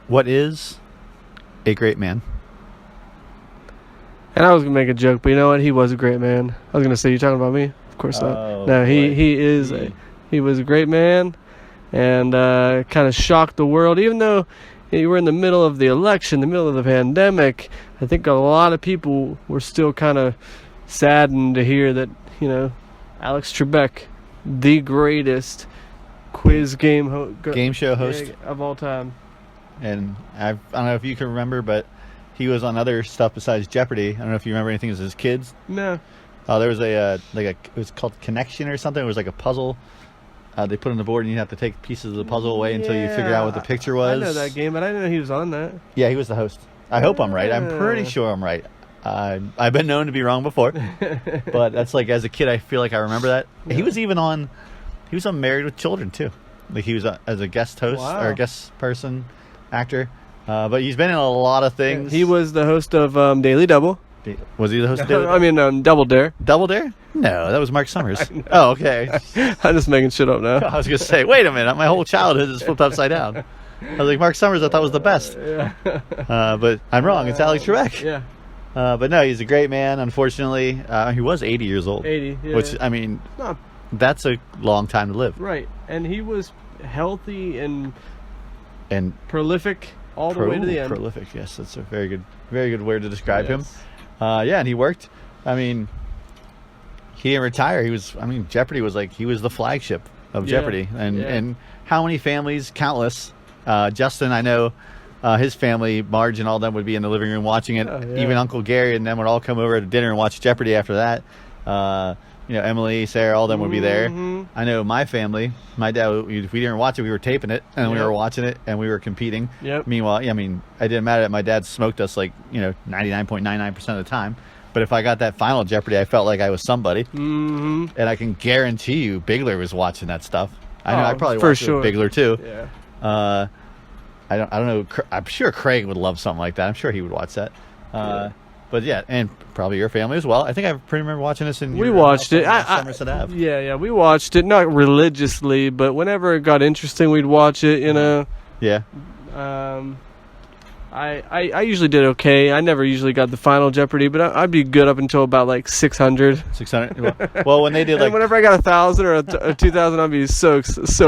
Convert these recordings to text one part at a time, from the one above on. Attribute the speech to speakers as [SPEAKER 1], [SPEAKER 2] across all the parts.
[SPEAKER 1] What is a great man?
[SPEAKER 2] And I was going to make a joke, but you know what? He was a great man. I was going to say, you talking about me? Of course not. No, he was a great man and kind of shocked the world. Even though you were in the middle of the election, the middle of the pandemic, I think a lot of people were still kind of saddened to hear that, Alex Trebek, the greatest quiz game
[SPEAKER 1] show host
[SPEAKER 2] of all time.
[SPEAKER 1] And I don't know if you can remember, but he was on other stuff besides Jeopardy. I don't know if you remember anything as his kids.
[SPEAKER 2] No.
[SPEAKER 1] Oh, there was it was called Connection or something. It was like a puzzle. They put on the board and you have to take pieces of the puzzle away until you figure out what the picture was.
[SPEAKER 2] I know that game, but I didn't know he was on that.
[SPEAKER 1] Yeah, he was the host. I hope I'm right. I'm pretty sure I'm right. I've been known to be wrong before, but that's like as a kid, I feel like I remember that. Yeah. He was on Married with Children too. Like he was as a guest host or a guest person, actor. But he's been in a lot of things.
[SPEAKER 2] He was the host of Daily Double.
[SPEAKER 1] Was he the host of Daily Double?
[SPEAKER 2] I mean, Double Dare.
[SPEAKER 1] Double Dare? No, that was Mark Summers. Oh, okay.
[SPEAKER 2] I'm just making shit up now.
[SPEAKER 1] I was going to say, wait a minute. My whole childhood is flipped upside down. I was like, Mark Summers I thought was the best.
[SPEAKER 2] Yeah.
[SPEAKER 1] But I'm wrong. It's Alex Trebek.
[SPEAKER 2] Yeah.
[SPEAKER 1] But no, he's a great man, unfortunately. He was 80 years old.
[SPEAKER 2] 80, yeah.
[SPEAKER 1] Which, I mean, that's a long time to live.
[SPEAKER 2] Right. And he was healthy and prolific all the way to the end.
[SPEAKER 1] Prolific, yes. That's a very good word to describe him. And he worked. I mean, he didn't retire. Jeopardy was he was the flagship of Jeopardy. And how many families? Countless. Justin, I know, his family, Marge and all them would be in the living room watching it. Even Uncle Gary and them would all come over to dinner and watch Jeopardy after that. Emily, Sarah, all them would be there. I know my family, my dad, if we didn't watch it, we were taping it, and we were watching it, and we were competing.
[SPEAKER 2] Yep.
[SPEAKER 1] Meanwhile, it didn't matter that my dad smoked us 99.99% of the time. But if I got that final Jeopardy, I felt like I was somebody. And I can guarantee you Bigler was watching that stuff. I know I probably watched it with Bigler too.
[SPEAKER 2] Yeah.
[SPEAKER 1] I don't know. I'm sure Craig would love something like that. I'm sure he would watch that. But yeah, and probably your family as well. I think I pretty remember watching this
[SPEAKER 2] we watched it.
[SPEAKER 1] Somerset Ave.
[SPEAKER 2] Yeah, we watched it, not religiously, but whenever it got interesting, we'd watch it.
[SPEAKER 1] Yeah.
[SPEAKER 2] I usually did okay. I never usually got the final Jeopardy, but I'd be good up until about 600.
[SPEAKER 1] 600. Well, when they did
[SPEAKER 2] whenever I got 1,000 or 2,000, I'd be so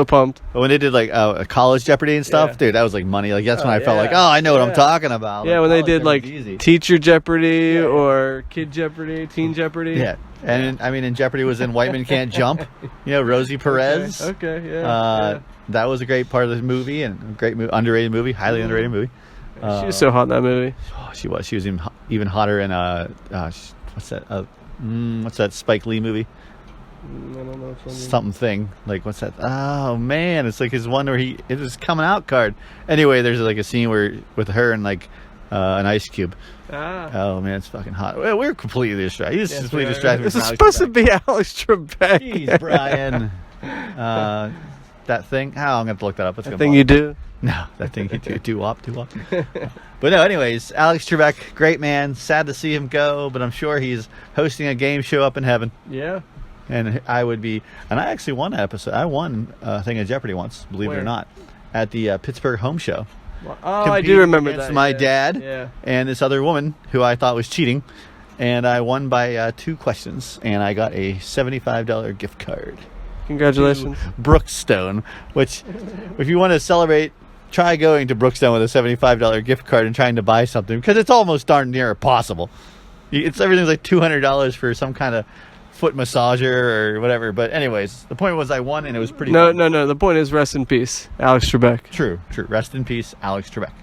[SPEAKER 2] pumped.
[SPEAKER 1] But when they did a college Jeopardy and stuff, dude, that was money. That's when I felt I know what I'm talking about.
[SPEAKER 2] Yeah, when they did teacher Jeopardy or kid Jeopardy, teen Jeopardy.
[SPEAKER 1] Yeah. And in Jeopardy was in White Men Can't Jump. Rosie Perez.
[SPEAKER 2] Okay. Yeah.
[SPEAKER 1] That was a great part of the movie and a great underrated movie, highly underrated movie.
[SPEAKER 2] She was so hot in that movie.
[SPEAKER 1] Oh, she was. She was even hotter in what's that? What's that Spike Lee movie?
[SPEAKER 2] I don't know which one.
[SPEAKER 1] Something thing. What's that? Oh man, it's his one where it was coming out card. Anyway, there's a scene with her and an ice cube. Oh man, it's fucking hot. Well, we're completely distracted. He's completely distracted.
[SPEAKER 2] This is supposed to be Alex Trebek.
[SPEAKER 1] Jeez, Brian. That thing. I'm gonna have to look that up.
[SPEAKER 2] That thing you do.
[SPEAKER 1] No, that thing you do. Do-wop. But no, anyways, Alex Trebek, great man. Sad to see him go, but I'm sure he's hosting a game show up in heaven.
[SPEAKER 2] Yeah.
[SPEAKER 1] And I actually won an episode. I won a thing of Jeopardy once, believe it or not, at the Pittsburgh home show.
[SPEAKER 2] Oh, I do remember that.
[SPEAKER 1] My dad and this other woman who I thought was cheating, and I won by 2 questions, and I got a $75 gift card.
[SPEAKER 2] Congratulations.
[SPEAKER 1] Brookstone, which, if you want to celebrate, try going to Brookstone with a $75 gift card and trying to buy something, because it's almost darn near impossible. Everything's $200 for some kind of foot massager or whatever. But anyways, the point was I won, and it was pretty fun.
[SPEAKER 2] No. The point is rest in peace, Alex Trebek.
[SPEAKER 1] True. Rest in peace, Alex Trebek.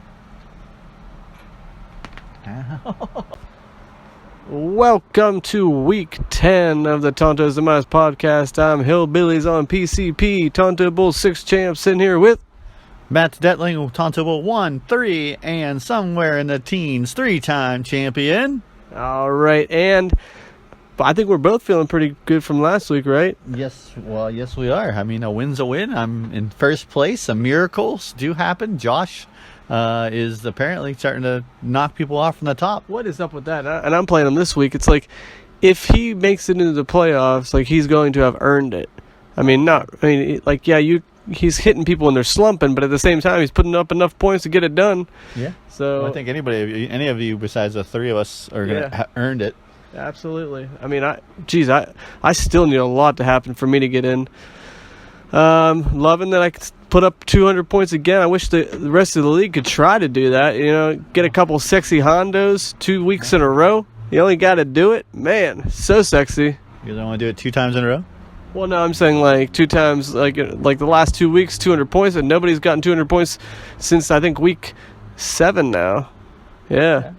[SPEAKER 2] Welcome to week 10 of the Tonto's Demise podcast. I'm Hillbillies on PCP, Tonto Bull 6 champ, sitting here with
[SPEAKER 1] Matt Detling, Tonto Bull 1, 3, and somewhere in the teens, 3-time champion.
[SPEAKER 2] All right, and I think we're both feeling pretty good from last week, right?
[SPEAKER 1] Yes, we are. A win's a win. I'm in first place. Some miracles do happen. Josh is apparently starting to knock people off from the top.
[SPEAKER 2] What is up with that? And I'm playing him this week. It's if he makes it into the playoffs, he's going to have earned it. You he's hitting people when they're slumping, but at the same time, he's putting up enough points to get it done.
[SPEAKER 1] Yeah.
[SPEAKER 2] So
[SPEAKER 1] well, I think any of you besides the three of us are going to earned it.
[SPEAKER 2] Absolutely. I mean, I still need a lot to happen for me to get in. Loving that I could put up 200 points again. I wish the rest of the league could try to do that. You know, get a couple sexy hondos 2 weeks in a row. You only got to do it. Man, so sexy.
[SPEAKER 1] You don't want to do it 2 times in a row?
[SPEAKER 2] Well, no, I'm saying like 2 times, like the last 2 weeks, 200 points, and nobody's gotten 200 points since, I think, week 7 now. Yeah.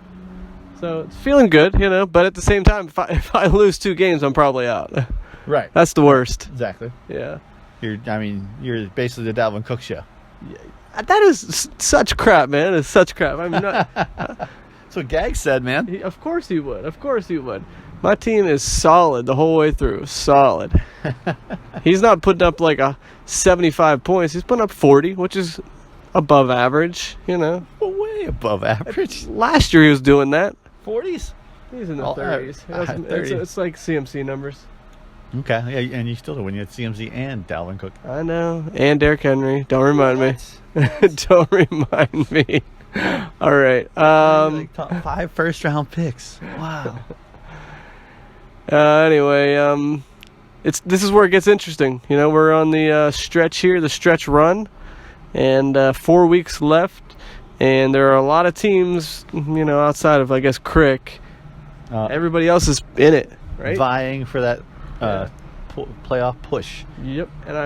[SPEAKER 2] So it's feeling good, you know, but at the same time, if I lose 2 games, I'm probably out.
[SPEAKER 1] Right.
[SPEAKER 2] That's the worst.
[SPEAKER 1] Exactly.
[SPEAKER 2] Yeah.
[SPEAKER 1] You're basically the Dalvin Cook show.
[SPEAKER 2] Yeah, that is such crap, man. It's such crap. I'm not.
[SPEAKER 1] That's what Gag said, man.
[SPEAKER 2] Of course he would. Of course he would. My team is solid the whole way through. Solid. He's not putting up like a 75 points. He's putting up 40, which is above average, you know.
[SPEAKER 1] Well, way above average.
[SPEAKER 2] Last year he was doing that.
[SPEAKER 1] 40s?
[SPEAKER 2] He's in the 30s.
[SPEAKER 1] 30.
[SPEAKER 2] It's like CMC numbers.
[SPEAKER 1] Okay, yeah, and you still do when you had CMC and Dalvin Cook.
[SPEAKER 2] I know. And Derrick Henry. Don't remind me. Don't remind me. All right.
[SPEAKER 1] Like top 5 first-round picks. Wow.
[SPEAKER 2] Anyway, this is where it gets interesting. You know, we're on the stretch here, the stretch run, and 4 weeks left, and there are a lot of teams, you know, outside of, I guess, Crick. Everybody else is in it, right?
[SPEAKER 1] Vying for that playoff push.
[SPEAKER 2] Yep. And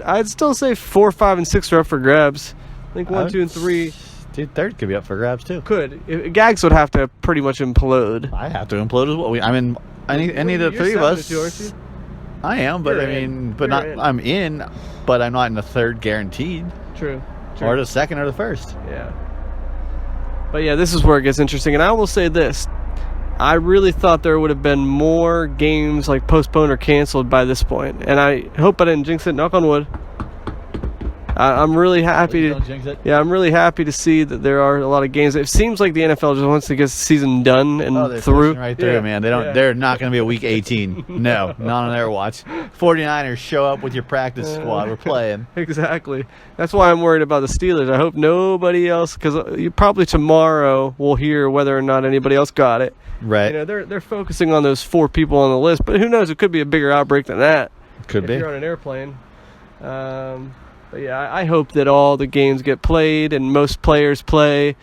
[SPEAKER 2] I'd still say 4, 5, and 6 are up for grabs. I think 1, 2, and 3.
[SPEAKER 1] Dude, 3rd could be up for grabs too.
[SPEAKER 2] Could. Gags would have to pretty much implode.
[SPEAKER 1] I have to implode as well. I mean, any of the 3 of us.
[SPEAKER 2] Aren't you?
[SPEAKER 1] I am, but I'm in, but I'm not in the 3rd guaranteed.
[SPEAKER 2] True.
[SPEAKER 1] Or the 2nd or the 1st.
[SPEAKER 2] Yeah. But yeah, this is where it gets interesting. And I will say this. I really thought there would have been more games like postponed or canceled by this point. And I hope I didn't jinx it. Knock on wood. I'm really happy I'm really happy to see that there are a lot of games. It seems like the NFL just wants to get the season done and through.
[SPEAKER 1] Right through, man. They're not going to be a week 18. No, not on their watch. 49ers show up with your practice squad. We're playing.
[SPEAKER 2] Exactly. That's why I'm worried about the Steelers. I hope nobody else, because you probably tomorrow we'll hear whether or not anybody else got it.
[SPEAKER 1] Right.
[SPEAKER 2] You know, they're focusing on those 4 people on the list, but who knows? It could be a bigger outbreak than that.
[SPEAKER 1] Could be.
[SPEAKER 2] If you're on an airplane. But yeah, I hope that all the games get played and most players play,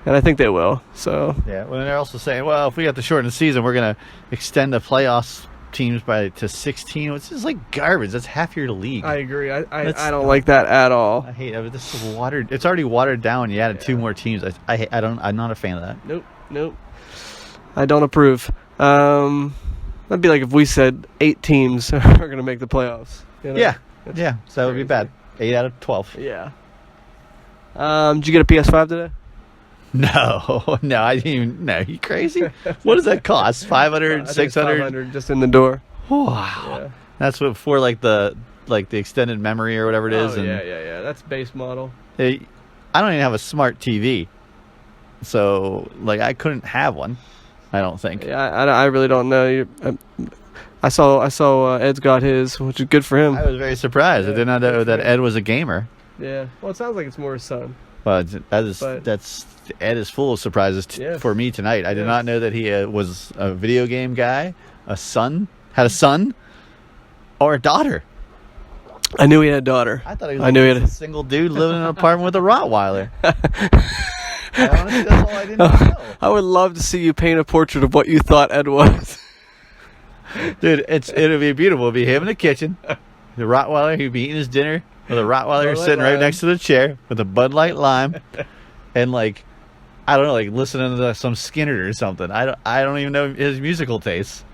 [SPEAKER 2] and I think they will. So
[SPEAKER 1] yeah, well, they're also saying, well, if we have to shorten the season, we're going to extend the playoffs teams to 16. It's just like garbage. That's half your league.
[SPEAKER 2] I agree. I don't like that at all.
[SPEAKER 1] I hate it. This is watered. It's already watered down. You added 2 more teams. I'm not a fan of that.
[SPEAKER 2] Nope. I don't approve. That'd be like if we said 8 teams are going to make the playoffs. You know?
[SPEAKER 1] Yeah. So that would be bad. 8 out of 12.
[SPEAKER 2] Yeah. Did you get a PS5 today?
[SPEAKER 1] No, I didn't even. No, you crazy? What does that cost? 500, 600?
[SPEAKER 2] 500 just in the door.
[SPEAKER 1] Wow. Yeah. That's what for like the extended memory or whatever it is.
[SPEAKER 2] Oh, yeah. That's base model.
[SPEAKER 1] I don't even have a smart TV, so like I couldn't have one. I don't think.
[SPEAKER 2] Yeah, I really don't know. I saw Ed's got his, which is good for him.
[SPEAKER 1] I was very surprised. I did not know that Ed was a gamer.
[SPEAKER 2] Yeah. Well, it sounds like it's more his son.
[SPEAKER 1] Well, Ed is full of surprises for me tonight. I did not know that he was a video game guy, had a son, or a daughter.
[SPEAKER 2] I knew he had a daughter.
[SPEAKER 1] I thought he was a single dude living in an apartment with a Rottweiler. Honestly, that's all I didn't know.
[SPEAKER 2] I would love to see you paint a portrait of what you thought Ed was.
[SPEAKER 1] Dude, it'll be beautiful. It'll be him in the kitchen. The Rottweiler, he'd be eating his dinner with a Rottweiler sitting right next to the chair with a Bud Light Lime, and like, I don't know, like listening to some Skinner or something. I don't even know his musical tastes,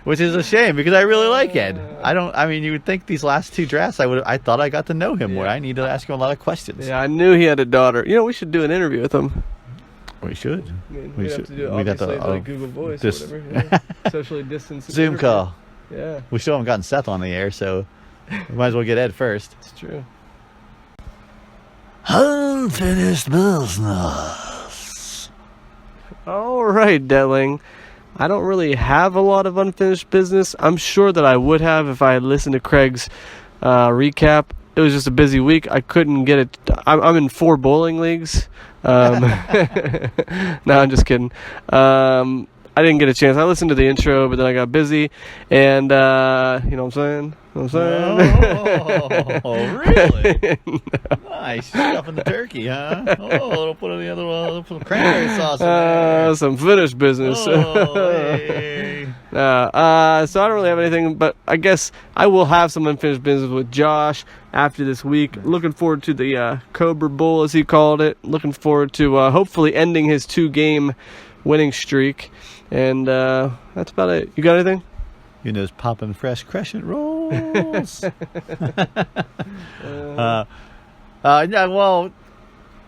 [SPEAKER 1] which is a shame because I really like Ed. I mean, you would think these last 2 drafts I thought I got to know him more. I need to ask him a lot of questions.
[SPEAKER 2] Yeah, I knew he had a daughter. You know, we should do an interview with him.
[SPEAKER 1] We should.
[SPEAKER 2] I mean, we'd have to do it like Google Voice or whatever. Yeah. Socially distanced.
[SPEAKER 1] Zoom call.
[SPEAKER 2] Yeah.
[SPEAKER 1] We still haven't gotten Seth on the air, so we might as well get Ed first.
[SPEAKER 2] It's true.
[SPEAKER 1] Unfinished business.
[SPEAKER 2] All right, Detling. I don't really have a lot of unfinished business. I'm sure that I would have if I had listened to Craig's recap it was just a busy week. I couldn't get it. I'm in 4 bowling leagues. No, I'm just kidding. I didn't get a chance. I listened to the intro, but then I got busy, and you know what I'm saying?
[SPEAKER 1] Oh, really? No. Nice. Stuffing the turkey, huh? Oh, don't put any other one. Put cranberry sauce in there.
[SPEAKER 2] Some finished business.
[SPEAKER 1] Oh, hey.
[SPEAKER 2] So I don't really have anything, but I guess I will have some unfinished business with Josh after this week. Looking forward to the Cobra Bowl, as he called it. Looking forward to hopefully ending his 2-game winning streak. And that's about it. You got anything?
[SPEAKER 1] You know, popping fresh crescent rolls. Yeah, well,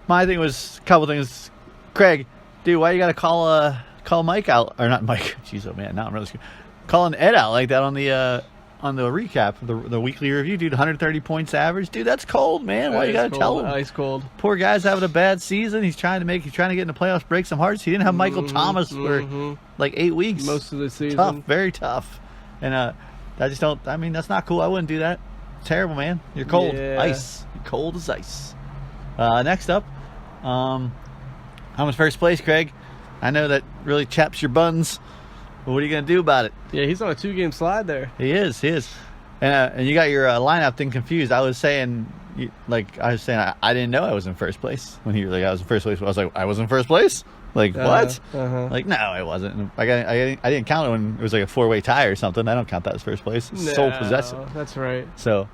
[SPEAKER 1] my thing was a couple things. Craig, dude, why you got to call Mike out? Or not Mike. Jeez, oh man, now I'm really scared. Calling Ed out like that on the recap, the weekly review, dude. 130 points average, dude. That's cold, man. Why you got to tell him?
[SPEAKER 2] Ice cold.
[SPEAKER 1] Poor guy's having a bad season. He's trying to get in the playoffs, break some hearts. He didn't have Michael Thomas for like 8 weeks.
[SPEAKER 2] Most of the season.
[SPEAKER 1] Tough, very tough. And I just don't. I mean, that's not cool. I wouldn't do that. Terrible, man. You're cold.
[SPEAKER 2] Yeah.
[SPEAKER 1] Ice. You're cold as ice. Next up, I'm in first place, Craig. I know that really chaps your buns. But what are you gonna do about it?
[SPEAKER 2] Yeah, he's on a 2-game slide there.
[SPEAKER 1] He is. And you got your lineup thing confused. I was saying I didn't know I was in first place when he was like I was in first place. I was like, I was in first place. Like what? Like no, I wasn't. And I didn't count it when it was like a 4-way tie or something. I don't count that as first place. It's sole possession.
[SPEAKER 2] That's right.
[SPEAKER 1] So,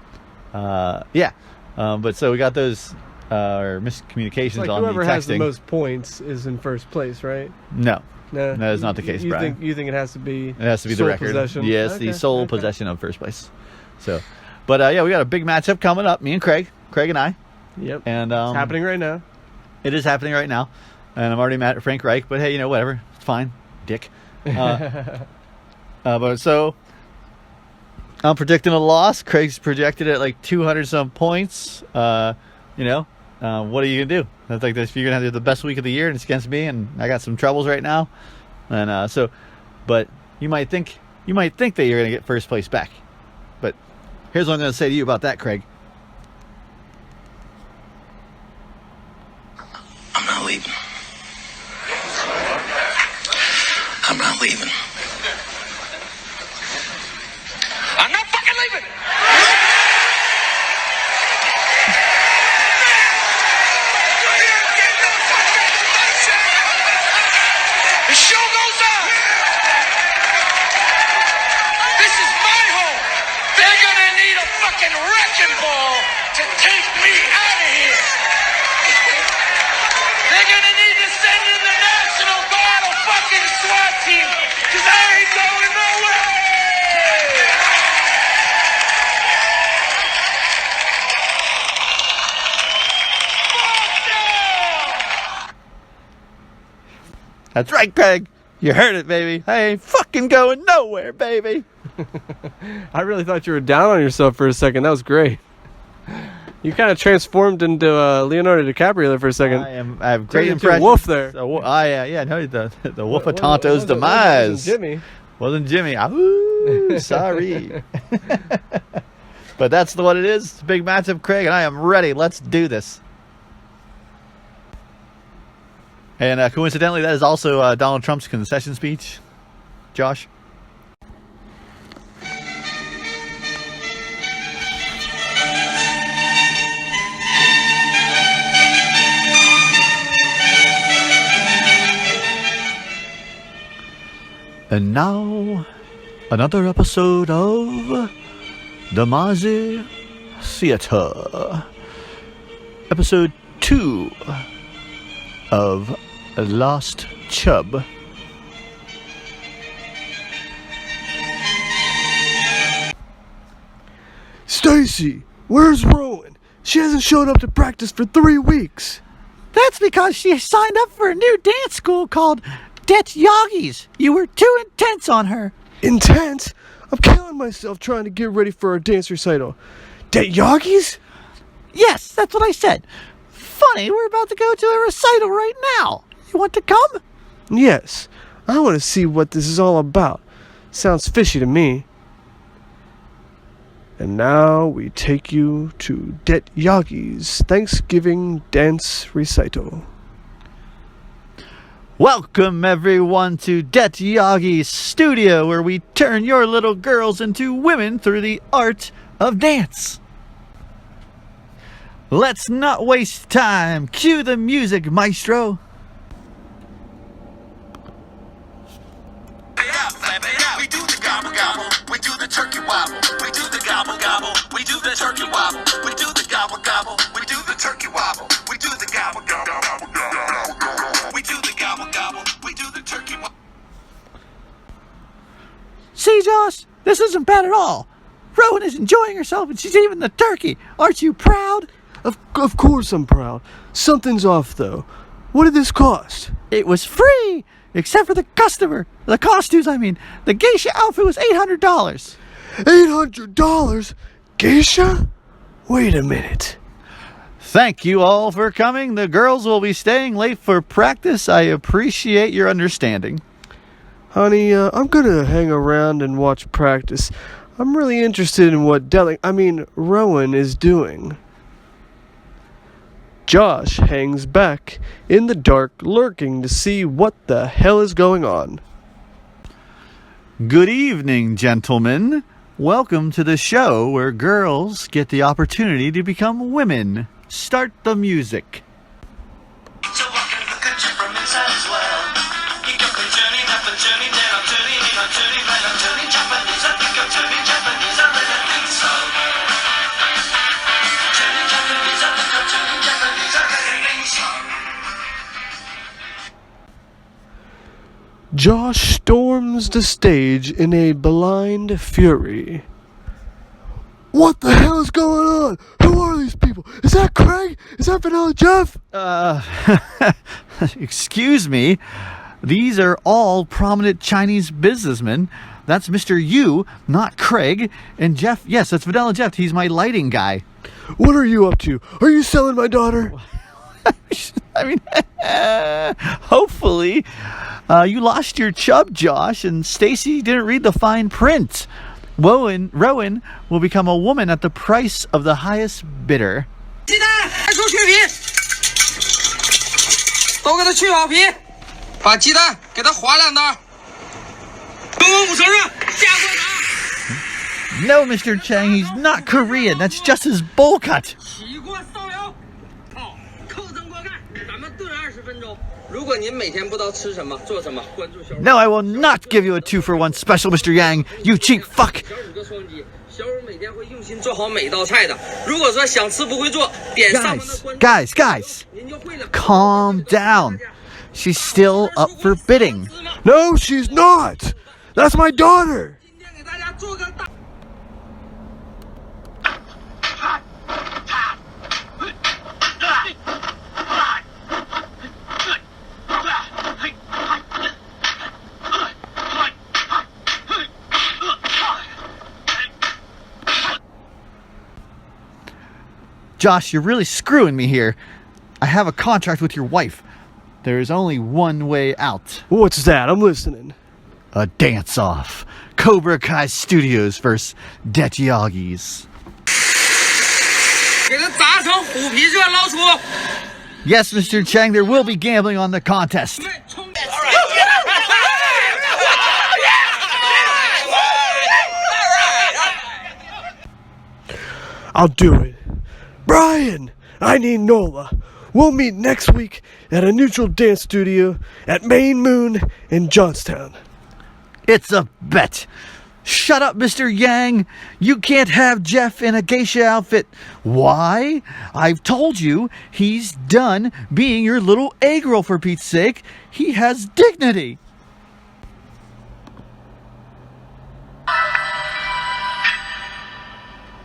[SPEAKER 1] yeah. But so we got those miscommunications
[SPEAKER 2] like
[SPEAKER 1] on the texting.
[SPEAKER 2] Whoever has the most points is in first place, right?
[SPEAKER 1] No, that's not the case, Brian.
[SPEAKER 2] You think it has to be?
[SPEAKER 1] It has to be the record.
[SPEAKER 2] Possession?
[SPEAKER 1] Yes, the sole possession of first place. So, but yeah, we got a big matchup coming up. Me and Craig and I.
[SPEAKER 2] Yep.
[SPEAKER 1] And
[SPEAKER 2] it's happening right now.
[SPEAKER 1] It is happening right now, and I'm already mad at Frank Reich. But hey, you know, whatever, it's fine, dick. But so I'm predicting a loss. Craig's projected at like 200 some points. You know, what are you gonna do? That's like this. You're gonna have the best week of the year, and it's against me, and I got some troubles right now. And but you might think that you're gonna get first place back. But here's what I'm gonna say to you about that, Craig.
[SPEAKER 3] I'm not leaving. I'm not leaving. I'm not fucking leaving! The show goes on! This is my home! They're gonna need a fucking wrecking ball to take me out of here! They're gonna need to send in the National Guard or fucking SWAT team, cause I ain't going nowhere!
[SPEAKER 1] That's right, Craig. You heard it, baby. I ain't fucking going nowhere, baby.
[SPEAKER 2] I really thought you were down on yourself for a second. That was great. You kind of transformed into Leonardo DiCaprio there for a second.
[SPEAKER 1] I have great impressions.
[SPEAKER 2] Wolf there.
[SPEAKER 1] No, the wolf of Tonto's demise. Wasn't Jimmy. Ooh, sorry. But that's what it is. It's a big matchup, Craig, and I am ready. Let's do this. And coincidentally, that is also Donald Trump's concession speech. Josh? And now, another episode of Demise Theater. Episode 2 of Lost Chub.
[SPEAKER 2] Stacy, where's Rowan? She hasn't showed up to practice for 3 weeks.
[SPEAKER 1] That's because she signed up for a new dance school called Det Yogis. You were too intense on her.
[SPEAKER 2] Intense? I'm killing myself trying to get ready for our dance recital. Det Yogis?
[SPEAKER 1] Yes, that's what I said. Funny, we're about to go to a recital right now. You want to come?
[SPEAKER 2] Yes. I want to see what this is all about. Sounds fishy to me. And now we take you to Det Yagi's Thanksgiving Dance Recital.
[SPEAKER 1] Welcome everyone to Det Yagi's studio, where we turn your little girls into women through the art of dance. Let's not waste time. Cue the music, maestro.
[SPEAKER 3] We do the gobble gobble, we do the turkey wobble, we do the gobble gobble, we do the turkey wobble, we do the gobble gobble, we do the turkey wobble, we do the gobble gobble, we do the gobble gobble, we do the turkey wobble.
[SPEAKER 1] See, Josh, this isn't bad at all. Rowan is enjoying herself and she's eating the turkey. Aren't you proud?
[SPEAKER 2] Of course I'm proud. Something's off, though. What did this cost?
[SPEAKER 1] It was free, except for the costumes, I mean. The geisha outfit was $800.
[SPEAKER 2] $800? Geisha? Wait a minute.
[SPEAKER 1] Thank you all for coming. The girls will be staying late for practice. I appreciate your understanding.
[SPEAKER 2] Honey, I'm gonna hang around and watch practice. I'm really interested in what Rowan is doing. Josh hangs back in the dark, lurking to see what the hell is going on.
[SPEAKER 1] Good evening, gentlemen. Welcome to the show where girls get the opportunity to become women. Start the music.
[SPEAKER 3] So walk and look at you from inside as well. You got the journey, up a journey, then I'm turning, in I'm turning, right, I'm turning Japanese. I think I'm turning Japanese, I really think so. Turning Japanese, I think I'm turning Japanese, I really think so.
[SPEAKER 2] Josh storms the stage in a blind fury. What the hell is going on? Who are these people? Is that Craig? Is that Vanilla Jeff?
[SPEAKER 1] Excuse me. These are all prominent Chinese businessmen. That's Mr. Yu, not Craig. And Jeff, yes, that's Vanilla Jeff. He's my lighting guy.
[SPEAKER 2] What are you up to? Are you selling my daughter?
[SPEAKER 1] I mean, hopefully. You lost your chub, Josh, and Stacy didn't read the fine print. Rowan will become a woman at the price of the highest bidder.
[SPEAKER 4] 鸡蛋，还说去皮，都给它去好皮，把鸡蛋给它划两刀。东宫5成热，下锅炸。
[SPEAKER 1] No, Mr. Chang, he's not Korean. That's just his bowl cut.
[SPEAKER 4] 起锅烧油，好，扣增锅盖，咱们炖20分钟。如果您每天不知道吃什么、做什么，关注小五。
[SPEAKER 1] No, I will not give you a 2-for-1 special, Mr. Yang. You cheap fuck.
[SPEAKER 4] 小五个双击，小五每天会用心做好每一道菜的。如果说想吃不会做，点上方的关注。
[SPEAKER 1] Guys,
[SPEAKER 4] 您就会了。
[SPEAKER 1] calm down. She's still up for bidding.
[SPEAKER 2] No, she's not. That's my daughter.
[SPEAKER 4] 今天给大家做个大。
[SPEAKER 1] Josh, you're really screwing me here. I have a contract with your wife. There is only one way out.
[SPEAKER 2] What's that? I'm listening.
[SPEAKER 1] A dance-off. Cobra Kai Studios versus Det Yagi's.
[SPEAKER 4] 给它炸成虎皮热捞出。
[SPEAKER 1] Yes, Mr. Chang, there will be gambling on the contest.
[SPEAKER 2] I'll do it. Brian, I need Nola. We'll meet next week at a neutral dance studio at Main Moon in Johnstown.
[SPEAKER 1] It's a bet. Shut up, Mr. Yang. You can't have Jeff in a geisha outfit. Why? I've told you, he's done being your little egg roll, for Pete's sake. He has dignity.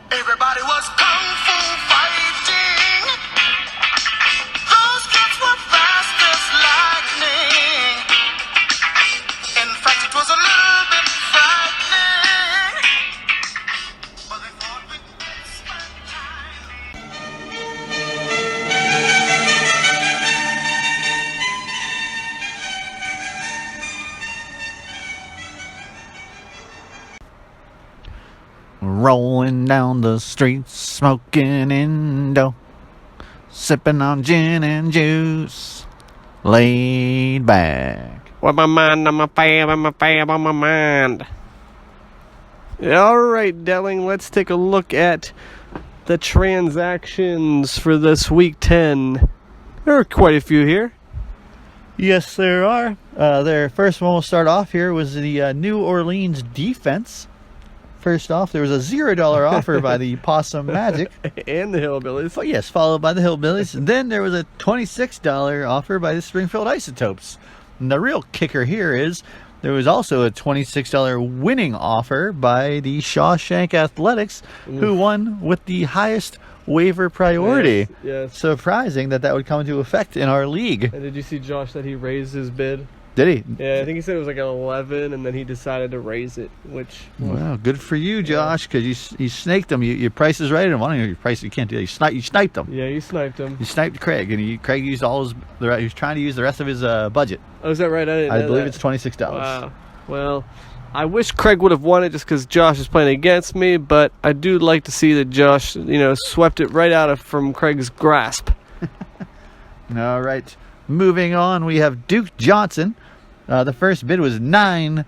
[SPEAKER 3] Everybody was kung fu fighting. Those kids were fast as lightning. In fact, it was a little bit frightening. But they thought we'd spend time.
[SPEAKER 1] rolling down the street, smoking Indo, sipping on gin and juice, laid back.
[SPEAKER 2] With my mind on my fab, on my fab on my mind. All right, Delling, let's take a look at the transactions for this week 10. There are quite a few here.
[SPEAKER 1] Yes, there are. Their first one we'll start off here was the New Orleans defense. First off, there was a $0 offer by the Possum Magic.
[SPEAKER 2] And the Hillbillies.
[SPEAKER 1] Oh, yes, followed by the Hillbillies. And then there was a $26 offer by the Springfield Isotopes. And the real kicker here is there was also a $26 winning offer by the Shawshank Athletics, who won with the highest waiver priority.
[SPEAKER 2] Yes.
[SPEAKER 1] Surprising that would come into effect in our league.
[SPEAKER 2] And did you see, Josh, that he raised his bid?
[SPEAKER 1] Did he?
[SPEAKER 2] Yeah, I think he said it was like an 11, and then he decided to raise it, which...
[SPEAKER 1] Well, good for you, Josh, because you snaked him. Your price is right, and one of your price you can't do that. You sniped him.
[SPEAKER 2] Yeah, you sniped him.
[SPEAKER 1] You sniped Craig, and Craig used all his... He was trying to use the rest of his budget.
[SPEAKER 2] Oh, is that right?
[SPEAKER 1] I believe it's $26.
[SPEAKER 2] Wow. Well, I wish Craig would have won it just because Josh is playing against me, but I do like to see that Josh, swept it right out from Craig's grasp.
[SPEAKER 1] All right. Moving on, we have Duke Johnson. The first bid was $9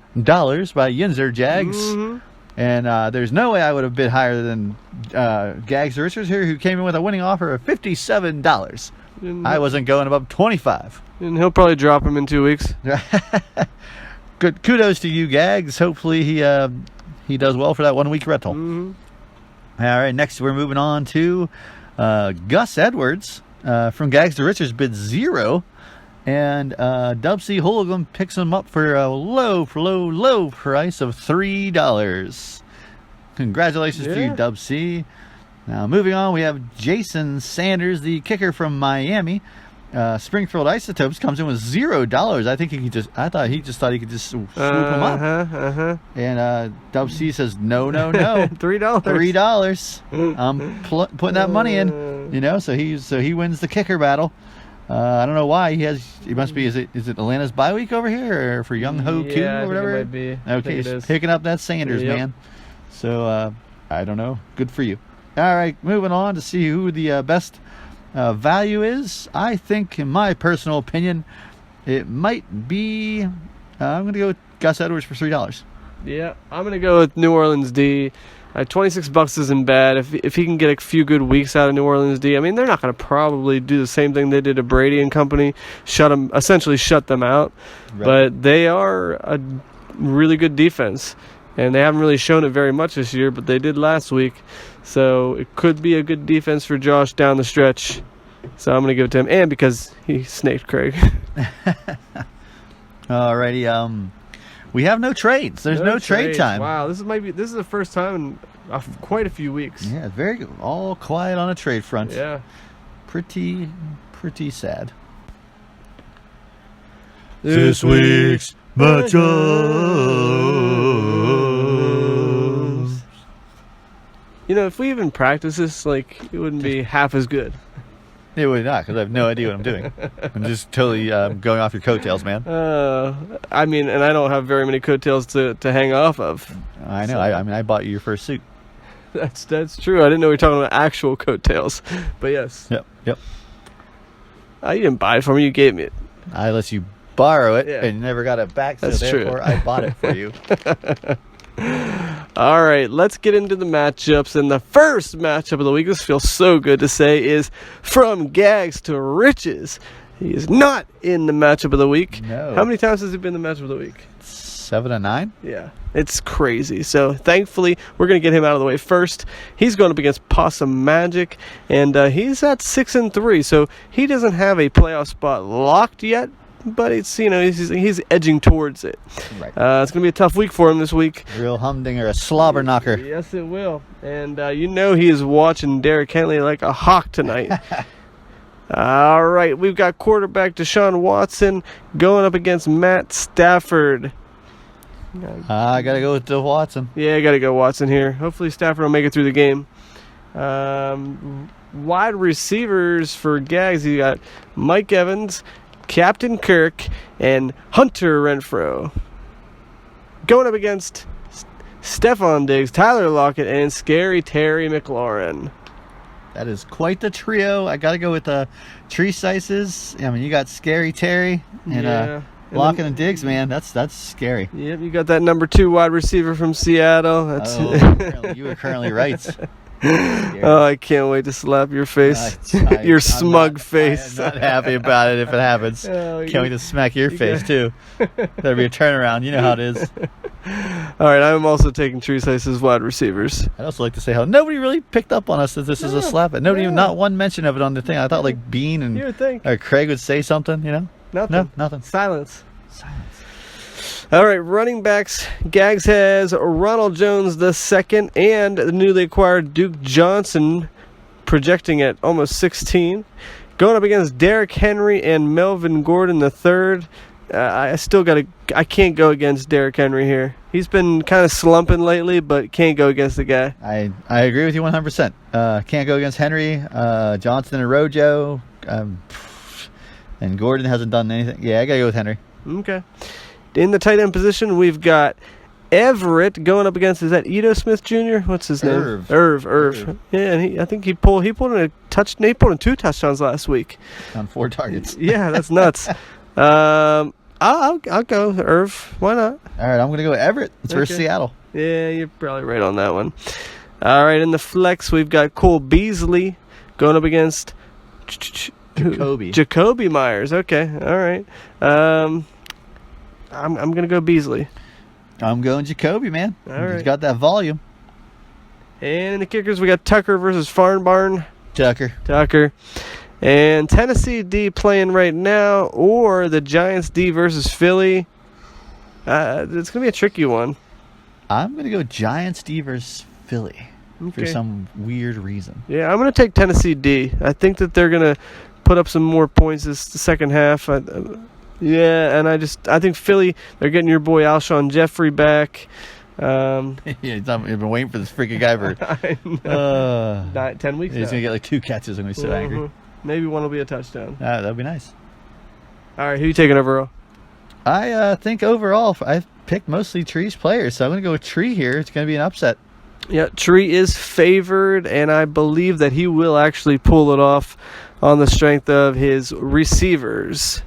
[SPEAKER 1] by Yinzer Jags.
[SPEAKER 2] Mm-hmm.
[SPEAKER 1] And there's no way I would have bid higher than Gags Richards here, who came in with a winning offer of $57. I wasn't going above $25.
[SPEAKER 2] And he'll probably drop him in 2 weeks.
[SPEAKER 1] Good kudos to you, Gags. Hopefully he does well for that 1 week rental.
[SPEAKER 2] Mm-hmm.
[SPEAKER 1] All right, next we're moving on to Gus Edwards from Gags to Richards, bid $0, and Dub C Hooligan picks him up for a low price of $3. Congratulations to you, Dub C. Now moving on, we have Jason Sanders, the kicker from Miami. Springfield Isotopes comes in with $0. I think I thought he just swoop him up. And Dub C says no. $3. I'm putting that money in. So he wins the kicker battle. I don't know why he must be. Is it Atlanta's bye week over here, or for Young Ho Koo or whatever?
[SPEAKER 2] I think it might be.
[SPEAKER 1] Okay, he's picking up that Sanders man. So I don't know. Good for you. All right, moving on to see who the best value is. I think, in my personal opinion, it might be. I'm going to go with Gus Edwards for $3.
[SPEAKER 2] Yeah, I'm going to go with New Orleans D. $26 isn't bad. If he can get a few good weeks out of New Orleans D, I mean, they're not going to probably do the same thing they did to Brady and company, essentially shut them out. Right. But they are a really good defense, and they haven't really shown it very much this year, but they did last week. So it could be a good defense for Josh down the stretch. So I'm going to give it to him, and because he snaked Craig.
[SPEAKER 1] Alrighty, we have no trades. There's no trade time.
[SPEAKER 2] Wow, this is the first time in quite a few weeks.
[SPEAKER 1] Yeah, very good. All quiet on a trade front.
[SPEAKER 2] Yeah,
[SPEAKER 1] pretty sad.
[SPEAKER 3] This week's matchups.
[SPEAKER 2] If we even practice this, it wouldn't be half as good.
[SPEAKER 1] It would not, because I have no idea what I'm doing. I'm just totally going off your coattails, man.
[SPEAKER 2] And I don't have very many coattails to hang off of.
[SPEAKER 1] I know. So. I bought you your first suit.
[SPEAKER 2] That's true. I didn't know we were talking about actual coattails. But yes.
[SPEAKER 1] Yep.
[SPEAKER 2] You didn't buy it for me. You gave me it.
[SPEAKER 1] I let you borrow it and never got it back, so therefore I bought it for you.
[SPEAKER 2] All right, let's get into the matchups. And the first matchup of the week, this feels so good to say, is from Gags to Riches. He is not in the matchup of the week.
[SPEAKER 1] No.
[SPEAKER 2] How many times has he been in the matchup of the week?
[SPEAKER 1] 7 and 9?
[SPEAKER 2] Yeah, it's crazy. So thankfully, we're going to get him out of the way first. He's going up against Possum Magic, and he's at 6-3. So he doesn't have a playoff spot locked yet. But it's he's edging towards it.
[SPEAKER 1] Right.
[SPEAKER 2] It's gonna be a tough week for him this week.
[SPEAKER 1] Real humdinger, a slobber knocker.
[SPEAKER 2] Yes, it will. And he is watching Derrick Henley like a hawk tonight. All right, we've got quarterback Deshaun Watson going up against Matt Stafford.
[SPEAKER 1] I gotta go with Watson.
[SPEAKER 2] Yeah, I gotta go Watson here. Hopefully Stafford will make it through the game. Wide receivers for Gags, you got Mike Evans, Captain Kirk, and Hunter Renfrow. Going up against Stephon Diggs, Tyler Lockett, and Scary Terry McLaurin.
[SPEAKER 1] That is quite the trio. I got to go with Tree Slices. I mean, you got Scary Terry and Lockett and Diggs, man. That's scary.
[SPEAKER 2] Yep, you got that number 2 wide receiver from Seattle. That's
[SPEAKER 1] you were currently right.
[SPEAKER 2] Oh, I can't wait to slap your face. Your smug face.
[SPEAKER 1] I'm not happy about it if it happens. Can't wait to smack your face, too. There'll be a turnaround. You know how it is.
[SPEAKER 2] All right, I'm also taking Tree Slice's wide receivers.
[SPEAKER 1] I'd also like to say how nobody really picked up on us that this is a slap. Nobody, not one mention of it on the thing. I thought like Bean and or Craig would say something, you know?
[SPEAKER 2] Nothing.
[SPEAKER 1] No, nothing.
[SPEAKER 2] Silence. All right, running backs. Gags has Ronald Jones II and the newly acquired Duke Johnson, projecting at almost 16. Going up against Derrick Henry and Melvin Gordon III. I can't go against Derrick Henry here. He's been kind of slumping lately, but can't go against the guy.
[SPEAKER 1] I agree with you 100%. Can't go against Henry, Johnson and Rojo, and Gordon hasn't done anything. Yeah, I got to go with Henry.
[SPEAKER 2] Okay. In the tight end position, we've got Everett going up against, is that Ito Smith Jr.? What's his name? Irv. Yeah, and I think he pulled in 2 touchdowns last week.
[SPEAKER 1] On 4 targets.
[SPEAKER 2] Yeah, that's nuts. I'll go Irv. Why not?
[SPEAKER 1] All right, I'm going to go Everett. It's versus Seattle.
[SPEAKER 2] Yeah, you're probably right on that one. All right, in the flex, we've got Cole Beasley going up against Jacoby Myers. Okay, all right. I'm going to go Beasley.
[SPEAKER 1] I'm going Jacoby, man.
[SPEAKER 2] All right.
[SPEAKER 1] He's got that volume.
[SPEAKER 2] And in the kickers, we got Tucker versus Farn Barn.
[SPEAKER 1] Tucker.
[SPEAKER 2] And Tennessee D playing right now, or the Giants D versus Philly. It's going to be a tricky one.
[SPEAKER 1] I'm going to go Giants D versus Philly for some weird reason.
[SPEAKER 2] Yeah, I'm going to take Tennessee D. I think that they're going to put up some more points this second half. Yeah, and I think Philly, they're getting your boy Alshon Jeffrey back.
[SPEAKER 1] Yeah, you've been waiting for this freaking guy for
[SPEAKER 2] 10 weeks.
[SPEAKER 1] He's going to get like 2 catches. I'm going to be so angry.
[SPEAKER 2] Maybe one will be a touchdown.
[SPEAKER 1] That'd be nice.
[SPEAKER 2] All right, who you taking overall?
[SPEAKER 1] I think overall, I've picked mostly Tree's players, so I'm going to go with Tree here. It's going to be an upset.
[SPEAKER 2] Yeah, Tree is favored, and I believe that he will actually pull it off on the strength of his receivers.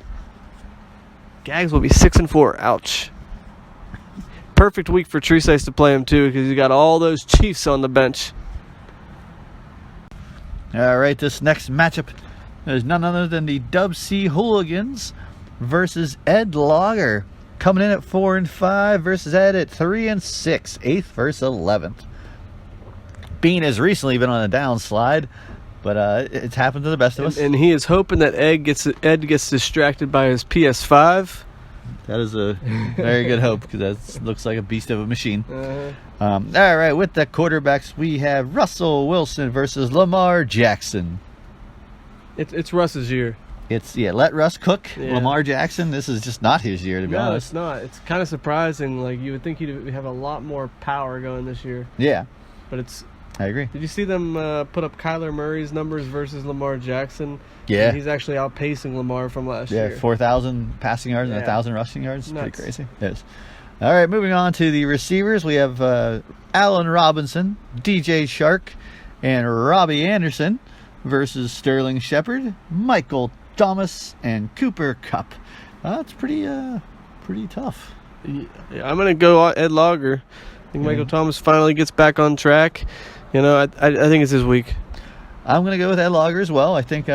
[SPEAKER 2] Gags will be 6-4. Ouch. Perfect week for Tree Size to play him, too, because he's got all those Chiefs on the bench.
[SPEAKER 1] All right, this next matchup is none other than the Dub C Hooligans versus Ed Logger. Coming in at 4-5 versus Ed at 3-6. 8th versus 11th. Bean has recently been on a downslide, but it's happened to the best of us.
[SPEAKER 2] And he is hoping that Ed gets distracted by his PS5.
[SPEAKER 1] That is a very good hope, because that looks like a beast of a machine. All right, with the quarterbacks, we have Russell Wilson versus Lamar Jackson.
[SPEAKER 2] It's Russ's year.
[SPEAKER 1] Let Russ cook. Yeah. Lamar Jackson, this is just not his year, to be honest.
[SPEAKER 2] No, it's not. It's kind of surprising. Like, you would think he'd have a lot more power going this year.
[SPEAKER 1] Yeah.
[SPEAKER 2] But it's...
[SPEAKER 1] I agree.
[SPEAKER 2] Did you see them put up Kyler Murray's numbers versus Lamar Jackson?
[SPEAKER 1] Yeah.
[SPEAKER 2] And he's actually outpacing Lamar from last year.
[SPEAKER 1] Yeah, 4,000 passing yards and 1,000 rushing yards. It's pretty crazy. Yes. All right, moving on to the receivers. We have Allen Robinson, DJ Shark, and Robbie Anderson versus Sterling Shepard, Michael Thomas, and Cooper Kupp. That's pretty tough.
[SPEAKER 2] Yeah, I'm going to go Ed Logger. I think Michael Thomas finally gets back on track. You know, I think it's his week.
[SPEAKER 1] I'm going to go with Ed Logger as well. I think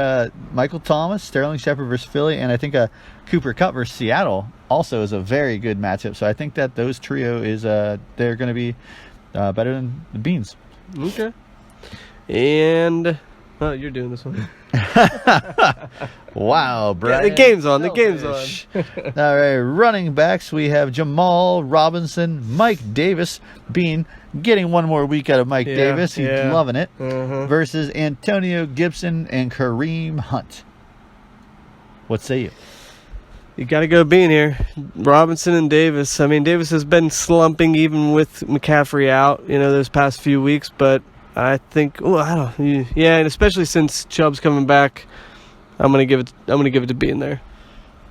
[SPEAKER 1] Michael Thomas, Sterling Shepard versus Philly, and I think Cooper Kupp versus Seattle also is a very good matchup. So I think that those trio is they're going to be better than the Beans.
[SPEAKER 2] Okay. And you're doing this one.
[SPEAKER 1] Wow, Brian.
[SPEAKER 2] Yeah, the game's on.
[SPEAKER 1] All right, running backs, we have Jamal Robinson, Mike Davis, Bean getting one more week out of Mike Davis. He's loving it. Versus Antonio Gibson and Kareem Hunt. What say you?
[SPEAKER 2] You got to go Bean here. Robinson and Davis. I mean, Davis has been slumping even with McCaffrey out, those past few weeks, but I think, and especially since Chubb's coming back, I'm gonna give it to Bean there.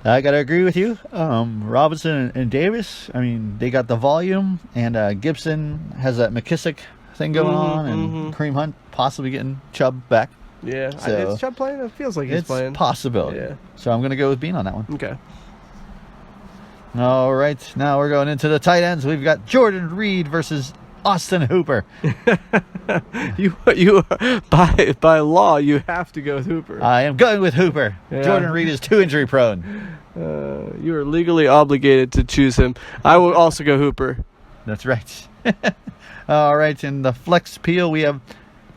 [SPEAKER 1] I got to agree with you. Robinson and Davis, I mean, they got the volume, and Gibson has that McKissick thing going on, and Kareem Hunt possibly getting Chubb back.
[SPEAKER 2] Yeah.
[SPEAKER 1] So,
[SPEAKER 2] is Chubb playing? It feels like he's
[SPEAKER 1] it's
[SPEAKER 2] playing.
[SPEAKER 1] possibility.
[SPEAKER 2] Yeah.
[SPEAKER 1] So I'm going to go with Bean on that one.
[SPEAKER 2] Okay.
[SPEAKER 1] All right. Now we're going into the tight ends. We've got Jordan Reed versus Austin Hooper.
[SPEAKER 2] you by law you have to go with Hooper.
[SPEAKER 1] I am going with Hooper.
[SPEAKER 2] Yeah.
[SPEAKER 1] Jordan Reed is too injury prone.
[SPEAKER 2] You are legally obligated to choose him. I will also go Hooper.
[SPEAKER 1] That's right. All right. In the flex peel, we have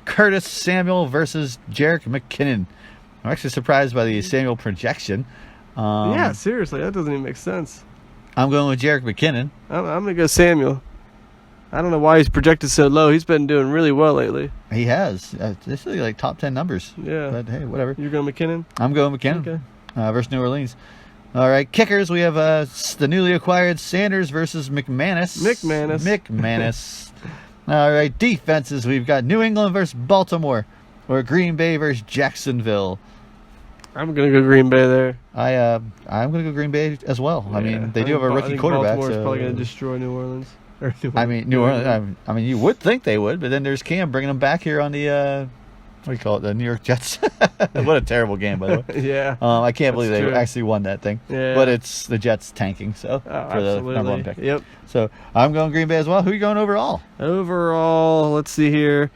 [SPEAKER 1] Curtis Samuel versus Jerick McKinnon. I'm actually surprised by the Samuel projection.
[SPEAKER 2] Yeah, seriously, that doesn't even make sense.
[SPEAKER 1] I'm going with Jerick McKinnon.
[SPEAKER 2] I'm going to go Samuel. I don't know why he's projected so low. He's been doing really well lately.
[SPEAKER 1] He has. This is like top 10 numbers.
[SPEAKER 2] Yeah.
[SPEAKER 1] But hey, whatever.
[SPEAKER 2] You're going McKinnon?
[SPEAKER 1] I'm going McKinnon.
[SPEAKER 2] Okay.
[SPEAKER 1] Versus New Orleans. All right, kickers. We have the newly acquired Sanders versus McManus. McManus. All right, defenses. We've got New England versus Baltimore, or Green Bay versus Jacksonville.
[SPEAKER 2] I'm going to go Green Bay there.
[SPEAKER 1] I'm going to go Green Bay as well. I mean, they do have a rookie quarterback.
[SPEAKER 2] Baltimore's
[SPEAKER 1] so
[SPEAKER 2] probably going to destroy New Orleans.
[SPEAKER 1] New Orleans. I mean, you would think they would, but then there's Cam bringing them back here on the what do you call it? The New York Jets. What a terrible game, by the way.
[SPEAKER 2] Yeah.
[SPEAKER 1] I can't believe they
[SPEAKER 2] true.
[SPEAKER 1] actually won that thing.
[SPEAKER 2] Yeah.
[SPEAKER 1] But it's the Jets tanking, so for
[SPEAKER 2] absolutely.
[SPEAKER 1] the number one pick.
[SPEAKER 2] Yep.
[SPEAKER 1] So I'm going Green Bay as well. Who are you going overall?
[SPEAKER 2] Overall, let's see here.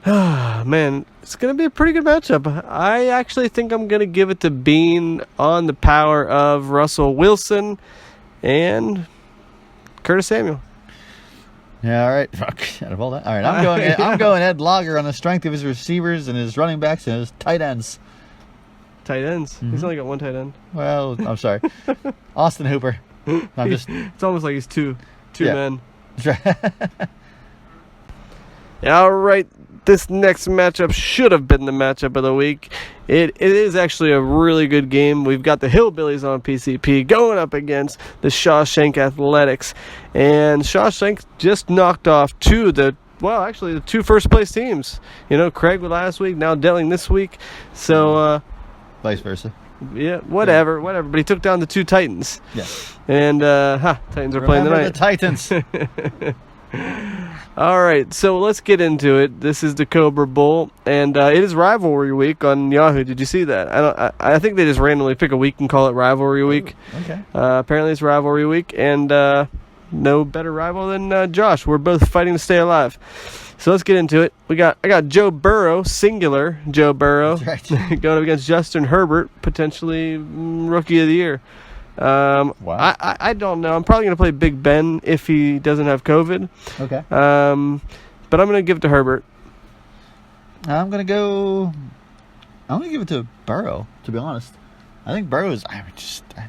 [SPEAKER 2] Man, it's going to be a pretty good matchup. I actually think I'm going to give it to Bean on the power of Russell Wilson and Curtis Samuel.
[SPEAKER 1] Yeah, all right. Out of all that, all right. I'm going Ed Lager on the strength of his receivers and his running backs and his tight ends.
[SPEAKER 2] Tight ends. He's only got one tight end.
[SPEAKER 1] Well, I'm sorry, Austin Hooper. I'm just.
[SPEAKER 2] It's almost like he's two
[SPEAKER 1] Yeah.
[SPEAKER 2] men.
[SPEAKER 1] That's right.
[SPEAKER 2] All right. This next matchup should have been the matchup of the week. It is actually a really good game. We've got the Hillbillies on PCP going up against the Shawshank Athletics. And Shawshank just knocked off the two first place teams. You know, Craig last week, now Delling this week. So,
[SPEAKER 1] Vice versa.
[SPEAKER 2] yeah, whatever. But he took down the two Titans.
[SPEAKER 1] Yeah.
[SPEAKER 2] And, Titans are playing
[SPEAKER 1] Remember
[SPEAKER 2] tonight.
[SPEAKER 1] the Titans.
[SPEAKER 2] All right, so let's get into it. This is the Cobra Bowl, and it is Rivalry Week on Yahoo. Did you see that? I think they just randomly pick a week and call it Rivalry Week.
[SPEAKER 1] Okay.
[SPEAKER 2] Apparently it's Rivalry Week, and no better rival than Josh. We're both fighting to stay alive. So let's get into it. I got Joe Burrow, singular Joe Burrow,
[SPEAKER 1] That's right.
[SPEAKER 2] going up against Justin Herbert, potentially Rookie of the Year.
[SPEAKER 1] Wow.
[SPEAKER 2] I don't know. I'm probably going to play Big Ben if he doesn't have COVID.
[SPEAKER 1] Okay.
[SPEAKER 2] But I'm going to give it to Herbert.
[SPEAKER 1] I'm gonna give it to Burrow. To be honest, I think Burrow's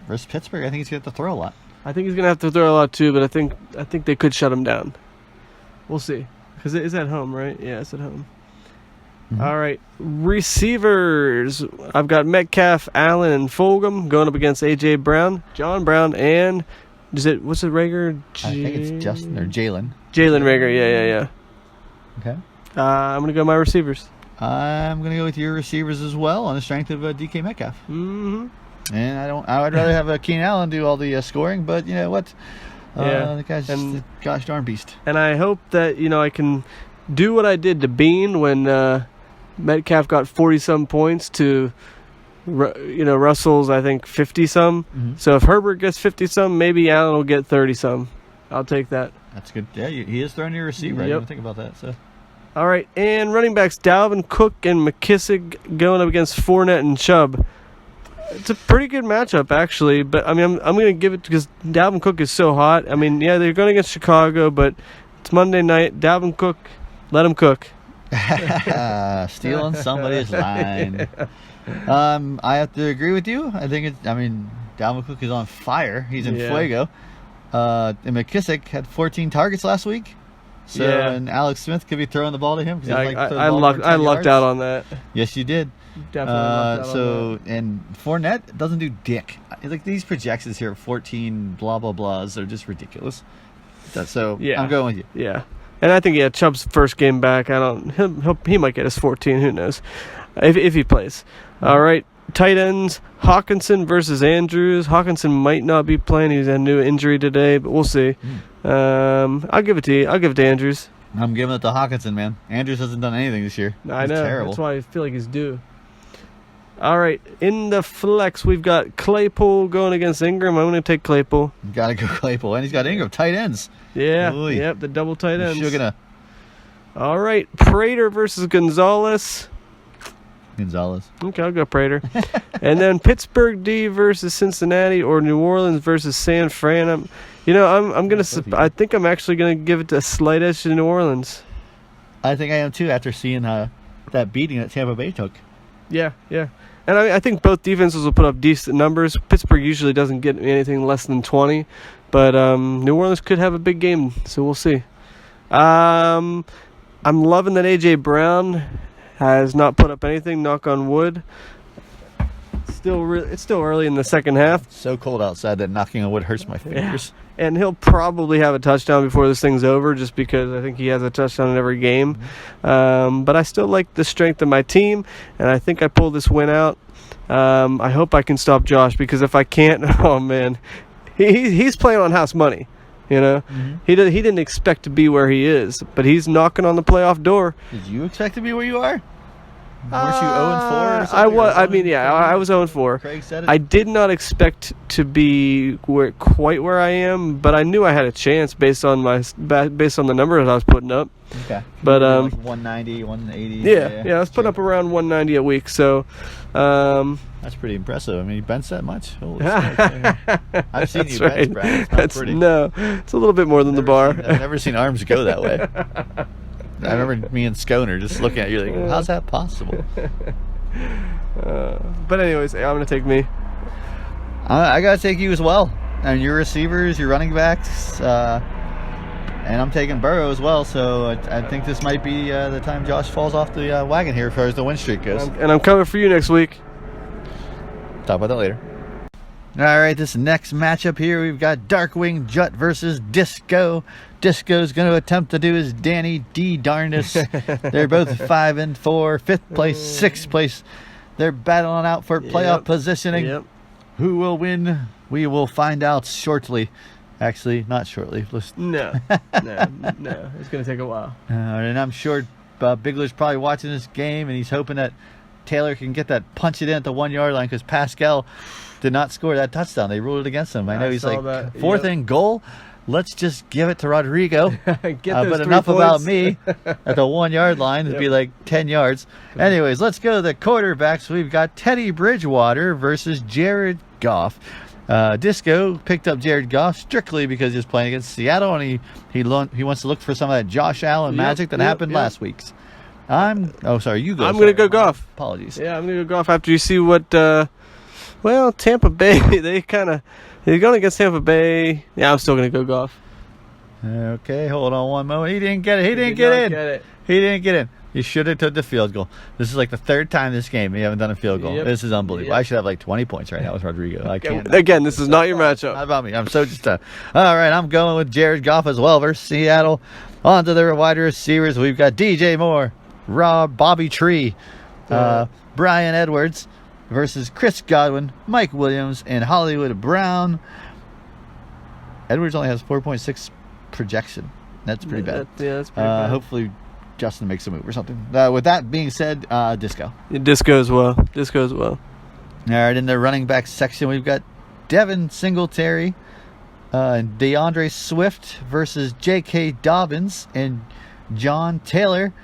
[SPEAKER 1] versus Pittsburgh. I think he's gonna have to throw a lot.
[SPEAKER 2] I think he's going to have to throw a lot too, but I think they could shut him down. We'll see. Because it is at home, right? Yeah, it's at home. Mm-hmm. All right. Receivers. I've got Metcalf, Allen, and Fulgham going up against A.J. Brown, John Brown, and what's it, Rager?
[SPEAKER 1] I think it's Justin or Jalen.
[SPEAKER 2] Jalen Rager, yeah.
[SPEAKER 1] Okay.
[SPEAKER 2] I'm going to go my receivers.
[SPEAKER 1] I'm gonna go with your receivers as well on the strength of DK Metcalf.
[SPEAKER 2] Mm-hmm.
[SPEAKER 1] And I would rather have Keenan Allen do all the scoring, but you know what? The guy's just a gosh darn beast.
[SPEAKER 2] And I hope that I can do what I did to Bean when Metcalf got 40-some points to Russell's I think 50-some. Mm-hmm. So if Herbert gets 50-some, maybe Allen will get 30-some. I'll take that.
[SPEAKER 1] That's good. Yeah, he is throwing your receiver. I didn't think about that. So.
[SPEAKER 2] All right, and running backs Dalvin Cook and McKissick going up against Fournette and Chubb. It's a pretty good matchup, actually, but I mean, I'm going to give it because Dalvin Cook is so hot. I mean, yeah, they're going against Chicago, but it's Monday night. Dalvin Cook, let him cook.
[SPEAKER 1] Stealing somebody's line. I have to agree with you. I think Dalvin Cook is on fire. He's in fuego. And McKissick had 14 targets last week. So and Alex Smith could be throwing the ball to him.
[SPEAKER 2] I lucked out on that.
[SPEAKER 1] Yes, you did.
[SPEAKER 2] Definitely lucked out on that.
[SPEAKER 1] And Fournette doesn't do dick. Like these projections here, 14 blah blah blahs, are just ridiculous. I'm going with you.
[SPEAKER 2] Yeah, and I think Chubb's first game back. He might get his 14. Who knows? If he plays. All right. tight ends, Hawkinson versus Andrews. Hawkinson might not be playing. He's had a new injury today, but we'll see. I'll give it to you. I'll give it to Andrews.
[SPEAKER 1] I'm giving it to Hawkinson, man. Andrews hasn't done anything this year.
[SPEAKER 2] I
[SPEAKER 1] He's
[SPEAKER 2] know.
[SPEAKER 1] terrible.
[SPEAKER 2] That's why I feel like he's due. All right, in the flex, we've got Claypool going against Ingram. I'm going to take Claypool.
[SPEAKER 1] Gotta go Claypool. And he's got Ingram, tight ends.
[SPEAKER 2] Yeah,
[SPEAKER 1] Ooh.
[SPEAKER 2] yep, the double tight ends.
[SPEAKER 1] You're gonna
[SPEAKER 2] All right, Prater versus Gonzalez.
[SPEAKER 1] Gonzalez.
[SPEAKER 2] Okay, I'll go Prater. And then Pittsburgh D versus Cincinnati, or New Orleans versus San Fran. I think I'm actually gonna give it a slight edge to New Orleans.
[SPEAKER 1] I think I am too after seeing that beating that Tampa Bay took.
[SPEAKER 2] Yeah. And I think both defenses will put up decent numbers. Pittsburgh usually doesn't get anything less than 20, but New Orleans could have a big game, so we'll see. I'm loving that A.J. Brown has not put up anything, knock on wood. It's still early in the second half.
[SPEAKER 1] It's so cold outside that knocking on wood hurts my fingers.
[SPEAKER 2] Yeah. And he'll probably have a touchdown before this thing's over, just because I think he has a touchdown in every game. But I still like the strength of my team, and I think I pull this win out. I hope I can stop Josh, because if I can't, oh man, he's playing on house money. You know, he didn't expect to be where he is, but he's knocking on the playoff door.
[SPEAKER 1] Did you expect to be where you are? Weren't you 0-4 or something?
[SPEAKER 2] I was 0-4.
[SPEAKER 1] Craig said it.
[SPEAKER 2] I did not expect to be quite where I am, but I knew I had a chance based on the numbers I was putting up.
[SPEAKER 1] Okay.
[SPEAKER 2] But
[SPEAKER 1] like 190, 180.
[SPEAKER 2] Yeah, I was putting up around 190 a week, so
[SPEAKER 1] that's pretty impressive. I mean, you bench that much? Holy smokes. I've seen you bench, Brad. It's not pretty.
[SPEAKER 2] No, it's a little bit more than the bar.
[SPEAKER 1] I've never seen arms go that way. I remember me and Sconer just looking at you like, how's that possible?
[SPEAKER 2] But anyways, I'm going to take me.
[SPEAKER 1] I got to take you as well. And your receivers, your running backs, and I'm taking Burrow as well. So I think this might be the time Josh falls off the wagon here as far as the win streak goes.
[SPEAKER 2] And I'm coming for you next week.
[SPEAKER 1] Talk about that later. All right, this next matchup here, we've got Darkwing Jut versus Disco. Disco's going to attempt to do his Danny D darndest. They're both 5-4, fifth place, sixth place. They're battling out for playoff positioning.
[SPEAKER 2] Yep.
[SPEAKER 1] Who will win? We will find out shortly. Actually, not shortly.
[SPEAKER 2] No. It's going to take a while.
[SPEAKER 1] And I'm sure Bigler's probably watching this game, and he's hoping that Taylor can get that punch it in at the 1 yard line, because Pascal did not score that touchdown. They ruled it against him. I know he's like,
[SPEAKER 2] that.
[SPEAKER 1] fourth and goal. Let's just give it to Rodrigo.
[SPEAKER 2] But
[SPEAKER 1] enough about me at the 1 yard line. It'd be like 10 yards. Anyways, let's go to the quarterbacks. We've got Teddy Bridgewater versus Jared Goff. Disco picked up Jared Goff strictly because he was playing against Seattle, and he wants to look for some of that Josh Allen magic that happened last week's. You go.
[SPEAKER 2] I'm going to go Goff.
[SPEAKER 1] Apologies.
[SPEAKER 2] Yeah, I'm going to go Goff after you see what, Tampa Bay, they're going against Tampa Bay. Yeah, I'm still going to go Goff.
[SPEAKER 1] Okay, hold on one moment. He didn't get it. He didn't get in. He should have took the field goal. This is like the third time this game we haven't done a field goal.
[SPEAKER 2] Yep.
[SPEAKER 1] This is unbelievable.
[SPEAKER 2] Yep.
[SPEAKER 1] I should have like 20 points right now with Rodrigo. I can't.
[SPEAKER 2] Again, this is not your matchup.
[SPEAKER 1] Not about me. I'm so just all right, I'm going with Jared Goff as well versus Seattle. On to the wide receivers. We've got DJ Moore, Bobby Tree, Brian Edwards versus Chris Godwin, Mike Williams, and Hollywood Brown. Edwards only has 4.6 projection. That's pretty bad.
[SPEAKER 2] That's pretty bad.
[SPEAKER 1] Hopefully Justin makes a move or something. With that being said, Disco.
[SPEAKER 2] Disco as well.
[SPEAKER 1] All right, in the running back section, we've got Devin Singletary, DeAndre Swift versus J.K. Dobbins and John Taylor.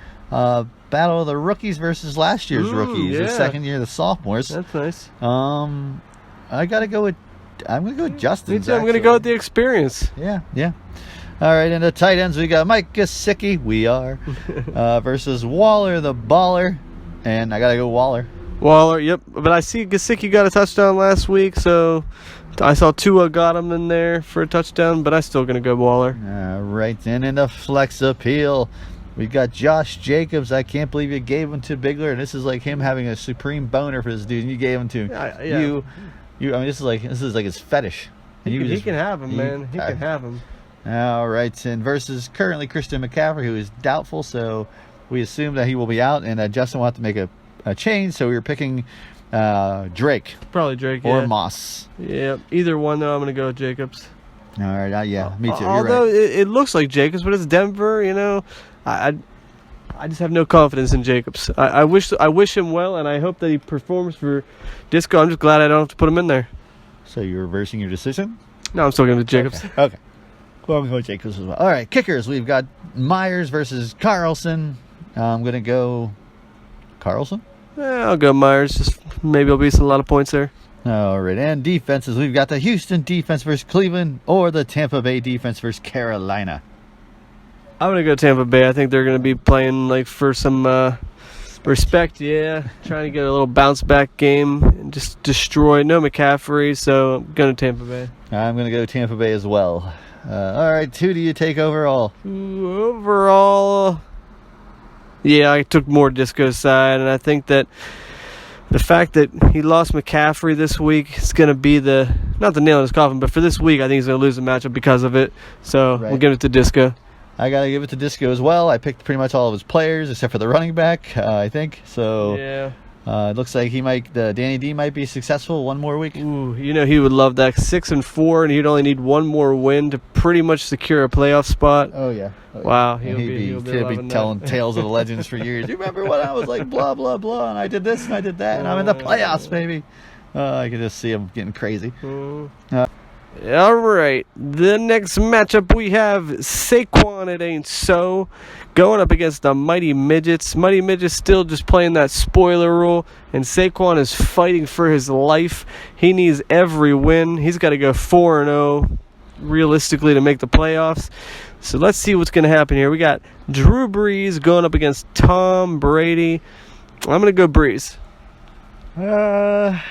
[SPEAKER 1] Battle of the rookies versus last year's rookies. The second year of the sophomores.
[SPEAKER 2] That's nice.
[SPEAKER 1] I'm gonna go with Justin.
[SPEAKER 2] Me too. I'm gonna go with the experience.
[SPEAKER 1] Yeah. All right, in the tight ends, we got Mike Gesicki. Versus Waller the Baller, and I gotta go Waller.
[SPEAKER 2] Yep. But I see Gesicki got a touchdown last week, so I saw Tua got him in there for a touchdown, but I'm still gonna go Waller.
[SPEAKER 1] All right, and in the flex appeal, we got Josh Jacobs. I can't believe you gave him to Bigler, and this is like him having a supreme boner for this dude, and you gave him to you. I mean, this is like his fetish.
[SPEAKER 2] He can have him, man. He can have him.
[SPEAKER 1] All right, and versus currently Christian McCaffrey, who is doubtful, so we assume that he will be out, and Justin will have to make a change. So we were picking Drake
[SPEAKER 2] Probably Drake.
[SPEAKER 1] or
[SPEAKER 2] Yeah.
[SPEAKER 1] Moss.
[SPEAKER 2] Yeah. Either one though. I'm gonna go with Jacobs.
[SPEAKER 1] All right. Yeah, me too. You're
[SPEAKER 2] Although
[SPEAKER 1] right.
[SPEAKER 2] it looks like Jacobs, but it's Denver. I just have no confidence in Jacobs. I wish him well, and I hope that he performs for Disco. I'm just glad I don't have to put him in there.
[SPEAKER 1] So you're reversing your decision?
[SPEAKER 2] No, I'm still going to Jacobs.
[SPEAKER 1] Okay. Well, I'm going to go with Jacobs as well. All right, kickers. We've got Myers versus Carlson. I'm going to go Carlson.
[SPEAKER 2] I'll go Myers. Just maybe there'll be a lot of points there.
[SPEAKER 1] All right, and defenses. We've got the Houston defense versus Cleveland or the Tampa Bay defense versus Carolina.
[SPEAKER 2] I'm going to go Tampa Bay. I think they're going to be playing like for some respect, yeah. Trying to get a little bounce back game and just destroy. No McCaffrey, so I'm going to Tampa Bay.
[SPEAKER 1] I'm going to go Tampa Bay as well. All right, who do you take overall?
[SPEAKER 2] Overall, yeah, I took more Disco's side, and I think that the fact that he lost McCaffrey this week is going to be not the nail in his coffin, but for this week, I think he's going to lose the matchup because of it. So we'll give it to Disco.
[SPEAKER 1] I got to give it to Disco as well. I picked pretty much all of his players except for the running back, I think. So
[SPEAKER 2] yeah.
[SPEAKER 1] It looks like Danny D might be successful one more week.
[SPEAKER 2] Ooh, he would love that. 6-4, and he'd only need one more win to pretty much secure a playoff spot.
[SPEAKER 1] Oh yeah.
[SPEAKER 2] Wow,
[SPEAKER 1] he'll be telling tales of the legends for years. You remember when I was like blah blah blah, and I did this and I did that, and I'm in the playoffs, baby. I can just see him getting crazy.
[SPEAKER 2] All right, the next matchup we have Saquon, it ain't so, going up against the Mighty Midgets. Mighty Midgets still just playing that spoiler rule, and Saquon is fighting for his life. He needs every win. He's got to go 4-0 realistically to make the playoffs. So let's see what's going to happen here. We got Drew Brees going up against Tom Brady. I'm going to go Brees.
[SPEAKER 1] I'm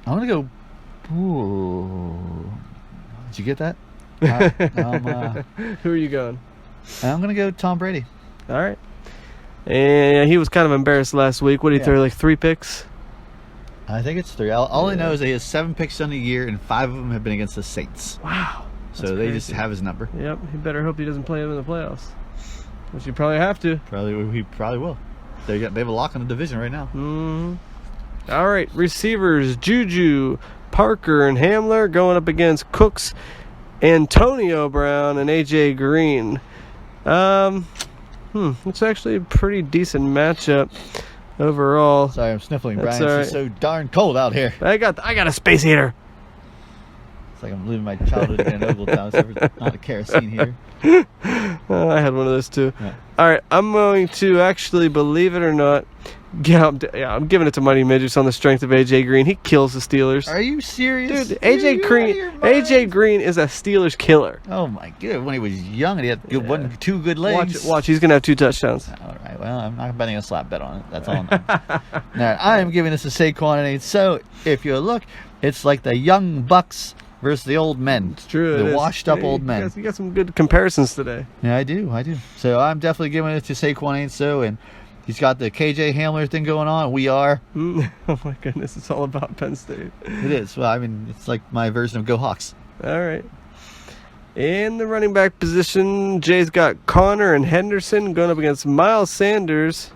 [SPEAKER 1] gonna go. Ooh. Did you get that?
[SPEAKER 2] Who are you going?
[SPEAKER 1] I'm gonna go Tom Brady.
[SPEAKER 2] All right. And he was kind of embarrassed last week. What did he throw? Like 3 picks?
[SPEAKER 1] I think it's 3. All I know is that he has 7 picks on the year, and 5 of them have been against the Saints.
[SPEAKER 2] Wow.
[SPEAKER 1] So they just have his number.
[SPEAKER 2] Yep. He better hope he doesn't play him in the playoffs, which you probably have to.
[SPEAKER 1] He probably will. They have a lock on the division right now.
[SPEAKER 2] Mm-hmm. All right. Receivers: Juju, Parker, and Hamler going up against Cooks, Antonio Brown, and AJ Green. It's actually a pretty decent matchup overall.
[SPEAKER 1] Sorry, I'm sniffling,
[SPEAKER 2] That's
[SPEAKER 1] Brian.
[SPEAKER 2] all
[SPEAKER 1] It's so darn cold out here.
[SPEAKER 2] I got a space heater.
[SPEAKER 1] It's like I'm living my childhood again in Ogletown. It's not a kerosene heater.
[SPEAKER 2] I had one of those too.
[SPEAKER 1] Yeah.
[SPEAKER 2] All right, I'm going to actually, believe it or not, I'm giving it to Mighty Midgets on the strength of AJ Green. He kills the Steelers.
[SPEAKER 1] Are you serious?
[SPEAKER 2] Dude, AJ Green is a Steelers killer.
[SPEAKER 1] Oh my god! When he was young, and he had 2 good legs.
[SPEAKER 2] Watch, he's gonna have 2 touchdowns.
[SPEAKER 1] All right. Well, I'm not betting a slap bet on it. That's all. All right, I am giving this a Saquon and 8. So if you look, it's like the young bucks versus the old men.
[SPEAKER 2] It's true.
[SPEAKER 1] The washed-up old men.
[SPEAKER 2] You got some good comparisons today.
[SPEAKER 1] Yeah, I do. So I'm definitely giving it to Saquon ain't so, and he's got the KJ Hamler thing going on. We are.
[SPEAKER 2] Oh my goodness, it's all about Penn State.
[SPEAKER 1] It is. Well, I mean, it's like my version of Go Hawks.
[SPEAKER 2] All right. In the running back position, Jay's got Connor and Henderson going up against Miles Sanders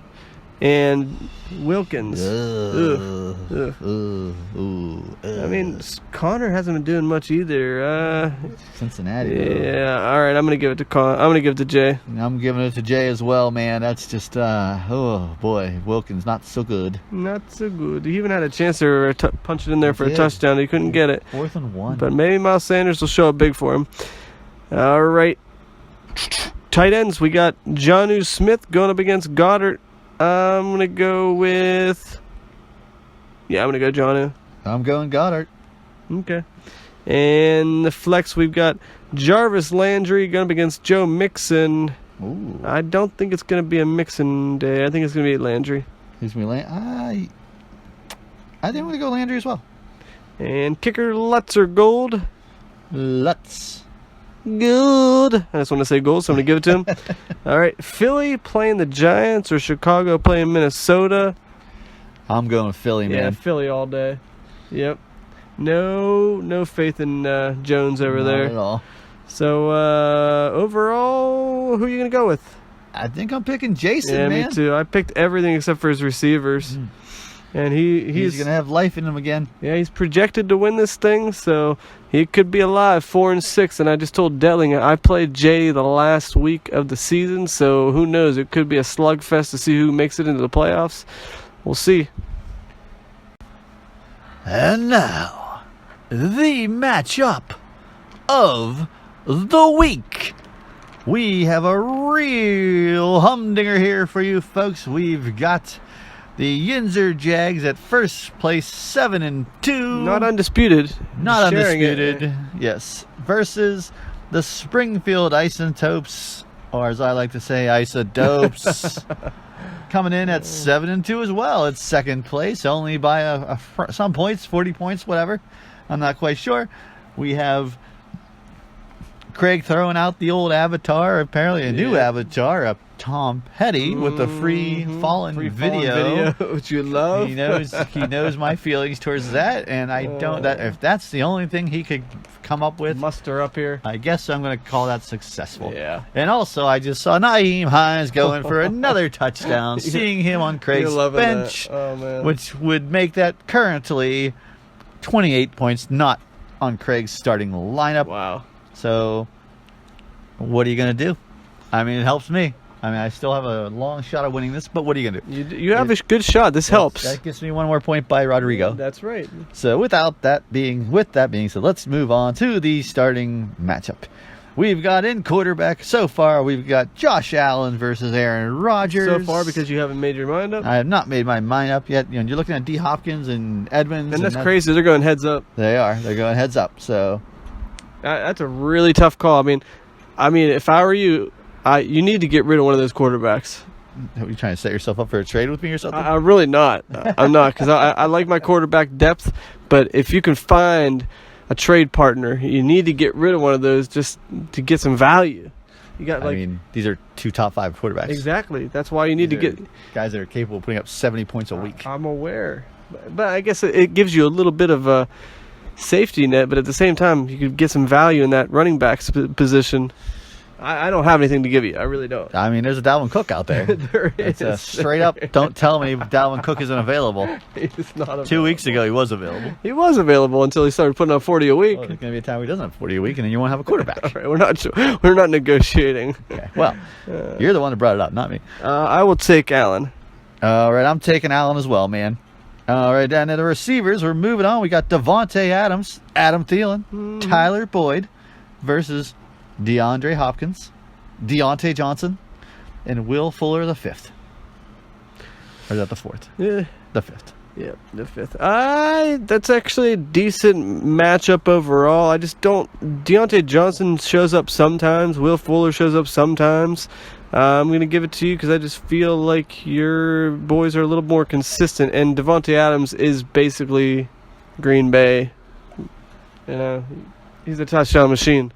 [SPEAKER 2] and Wilkins. Ugh. I mean, Connor hasn't been doing much either.
[SPEAKER 1] Cincinnati.
[SPEAKER 2] Yeah. All right. I'm gonna give it to Jay.
[SPEAKER 1] I'm giving it to Jay as well, man. That's just oh boy, Wilkins not so good.
[SPEAKER 2] Not so good. He even had a chance to punch it in there for a touchdown. He couldn't get it.
[SPEAKER 1] 4th and 1.
[SPEAKER 2] But maybe Miles Sanders will show up big for him. All right. Tight ends. We got Jonnu Smith going up against Goddard. I'm going to go with... Yeah, I'm going to go Jonnu.
[SPEAKER 1] I'm going Goddard.
[SPEAKER 2] Okay. And the flex, we've got Jarvis Landry going up against Joe Mixon.
[SPEAKER 1] Ooh.
[SPEAKER 2] I don't think it's going to be a Mixon day. I think it's going to be Landry.
[SPEAKER 1] Who's me? I think I'm going to go Landry as well.
[SPEAKER 2] And kicker Lutz or Gold.
[SPEAKER 1] Lutz.
[SPEAKER 2] Good. I just want to say gold, so I'm going to give it to him. All right. Philly playing the Giants or Chicago playing Minnesota?
[SPEAKER 1] I'm going Philly, man.
[SPEAKER 2] Yeah, Philly all day. Yep. No faith in Jones over there.
[SPEAKER 1] Not at all.
[SPEAKER 2] So, overall, who are you going to go with?
[SPEAKER 1] I think I'm picking Jason,
[SPEAKER 2] yeah,
[SPEAKER 1] man.
[SPEAKER 2] me too. I picked everything except for his receivers. And
[SPEAKER 1] he's going to have life in him again.
[SPEAKER 2] Yeah, he's projected to win this thing, so he could be alive 4-6. And I just told Delling I played Jay the last week of the season, so who knows? It could be a slugfest to see who makes it into the playoffs. We'll see.
[SPEAKER 1] And now, the matchup of the week. We have a real humdinger here for you folks. We've got the Yinzer Jags at first place, 7-2.
[SPEAKER 2] Not undisputed.
[SPEAKER 1] Not
[SPEAKER 2] Sharing
[SPEAKER 1] undisputed.
[SPEAKER 2] it.
[SPEAKER 1] Yes. Versus the Springfield Isotopes, or as I like to say, Isodopes. Coming in at 7-2 as well. It's second place, only by some points, 40 points, whatever. I'm not quite sure. We have Craig throwing out the old avatar, apparently a new avatar, a Tom Petty with the free fallen video,
[SPEAKER 2] which you love.
[SPEAKER 1] He knows my feelings towards that, and I don't. That if that's the only thing he could come up with,
[SPEAKER 2] muster up here,
[SPEAKER 1] I guess I'm going to call that successful.
[SPEAKER 2] Yeah.
[SPEAKER 1] And also, I just saw Naeem Hines going for another touchdown, seeing him on Craig's bench, which would make that currently 28 points, not on Craig's starting lineup.
[SPEAKER 2] Wow.
[SPEAKER 1] So, what are you going to do? I mean, it helps me. I mean, I still have a long shot of winning this, but what are you going to do?
[SPEAKER 2] You have a good shot. This helps.
[SPEAKER 1] That gives me one more point by Rodrigo.
[SPEAKER 2] That's right.
[SPEAKER 1] So, with that being said, let's move on to the starting matchup. We've got in quarterback so far. We've got Josh Allen versus Aaron Rodgers.
[SPEAKER 2] So far, because you haven't made your mind up.
[SPEAKER 1] I have not made my mind up yet. You know, you're looking at D. Hopkins and Edmonds,
[SPEAKER 2] and that's crazy. They're going heads up.
[SPEAKER 1] They are. They're going heads up. So
[SPEAKER 2] that's a really tough call. I mean, if I were you, you need to get rid of one of those quarterbacks.
[SPEAKER 1] Are you trying to set yourself up for a trade with me or something?
[SPEAKER 2] I'm really not. I'm not, because I like my quarterback depth. But if you can find a trade partner, you need to get rid of one of those just to get some value. You got,
[SPEAKER 1] I mean, these are 2 top 5 quarterbacks.
[SPEAKER 2] Exactly. That's why you need to get
[SPEAKER 1] guys that are capable of putting up 70 points a week.
[SPEAKER 2] I'm aware, but I guess it gives you a little bit of a safety net. But at the same time, you could get some value in that running back position. I don't have anything to give you. I really don't.
[SPEAKER 1] I mean, there's a Dalvin Cook out there.
[SPEAKER 2] There
[SPEAKER 1] it's
[SPEAKER 2] is.
[SPEAKER 1] Straight up, don't tell me Dalvin Cook isn't available.
[SPEAKER 2] He's not available.
[SPEAKER 1] 2 weeks ago, he was available.
[SPEAKER 2] He was available until he started putting up 40 a week.
[SPEAKER 1] Well, there's going to be a time where he doesn't have 40 a week, and then you won't have a quarterback.
[SPEAKER 2] All right, we're not negotiating.
[SPEAKER 1] Okay. Well, you're the one that brought it up, not me.
[SPEAKER 2] I will take Allen.
[SPEAKER 1] All right, I'm taking Allen as well, man. All right, down to the receivers, we're moving on. We got Devontae Adams, Adam Thielen, Tyler Boyd versus DeAndre Hopkins, Deontay Johnson, and Will Fuller the 5th. Or is that the 4th?
[SPEAKER 2] Yeah.
[SPEAKER 1] The 5th.
[SPEAKER 2] Yeah, the 5th. That's actually a decent matchup overall. I just don't... Deontay Johnson shows up sometimes. Will Fuller shows up sometimes. I'm going to give it to you because I just feel like your boys are a little more consistent. And Devontae Adams is basically Green Bay. You know, he's a touchdown machine.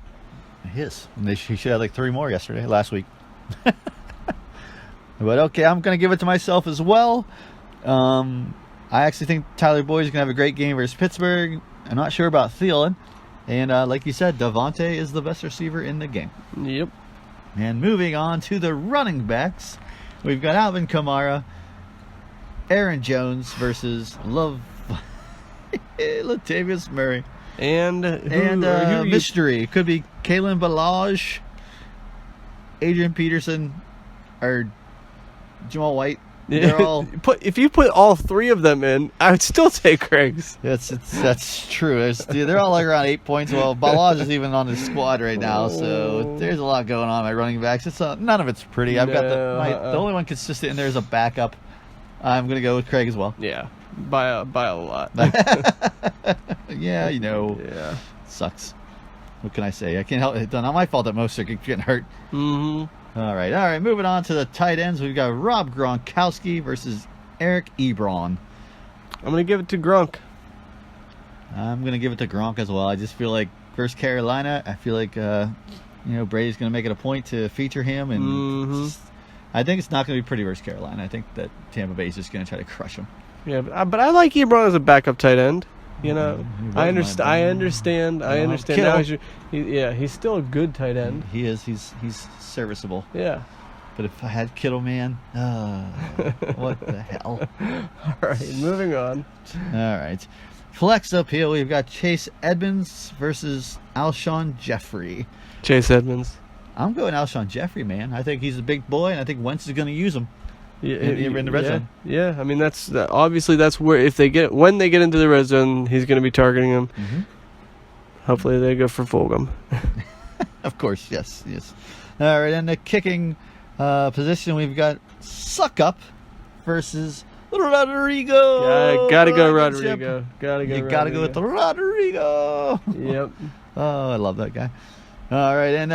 [SPEAKER 1] He is. And he should have like 3 more last week. But okay, I'm going to give it to myself as well. I actually think Tyler Boyd is going to have a great game versus Pittsburgh. I'm not sure about Thielen. And like you said, Devontae is the best receiver in the game.
[SPEAKER 2] Yep.
[SPEAKER 1] And moving on to the running backs, we've got Alvin Kamara, Aaron Jones versus Latavius Murray.
[SPEAKER 2] And
[SPEAKER 1] mystery. Could be Kalen Ballage, Adrian Peterson, or Jamal White. They're all
[SPEAKER 2] if you put all 3 of them in, I would still take Craig's.
[SPEAKER 1] That's true. They're all like around 8 points. Well, Ballage is even on his squad right now, so there's a lot going on. My running backs. None of it's pretty. I've got the only one consistent in there is a backup. I'm gonna go with Craig as well.
[SPEAKER 2] Yeah, by a lot.
[SPEAKER 1] Yeah, you know.
[SPEAKER 2] Yeah,
[SPEAKER 1] sucks. What can I say? I can't help it. It's not my fault that most are getting hurt.
[SPEAKER 2] Mm-hmm.
[SPEAKER 1] All right. Moving on to the tight ends. We've got Rob Gronkowski versus Eric Ebron.
[SPEAKER 2] I'm going to give it to Gronk.
[SPEAKER 1] I'm going to give it to Gronk as well. I just feel like versus Carolina, I feel like Brady's going to make it a point to feature him, and I think it's not going to be pretty versus Carolina. I think that Tampa Bay is just going to try to crush him.
[SPEAKER 2] Yeah, but I like Ebron as a backup tight end. You know, I understand. Now he's still a good tight end.
[SPEAKER 1] He is. He's serviceable.
[SPEAKER 2] Yeah.
[SPEAKER 1] But if I had Kittle, man, what the hell?
[SPEAKER 2] All right, moving on.
[SPEAKER 1] All right. Flex appeal, we've got Chase Edmonds versus Alshon Jeffrey.
[SPEAKER 2] Chase Edmonds.
[SPEAKER 1] I'm going Alshon Jeffrey, man. I think he's a big boy, and I think Wentz is going to use him in the red zone.
[SPEAKER 2] Yeah, I mean, that's obviously that's where when they get into the red zone, he's going to be targeting him.
[SPEAKER 1] Mm-hmm.
[SPEAKER 2] Hopefully they go for Fulgham.
[SPEAKER 1] Of course, yes. All right, and the kicking position, we've got Suck Up versus Rodrigo.
[SPEAKER 2] Gotta go Rodrigo.
[SPEAKER 1] You gotta go with Rodrigo.
[SPEAKER 2] Yep.
[SPEAKER 1] Oh, I love that guy. All right, and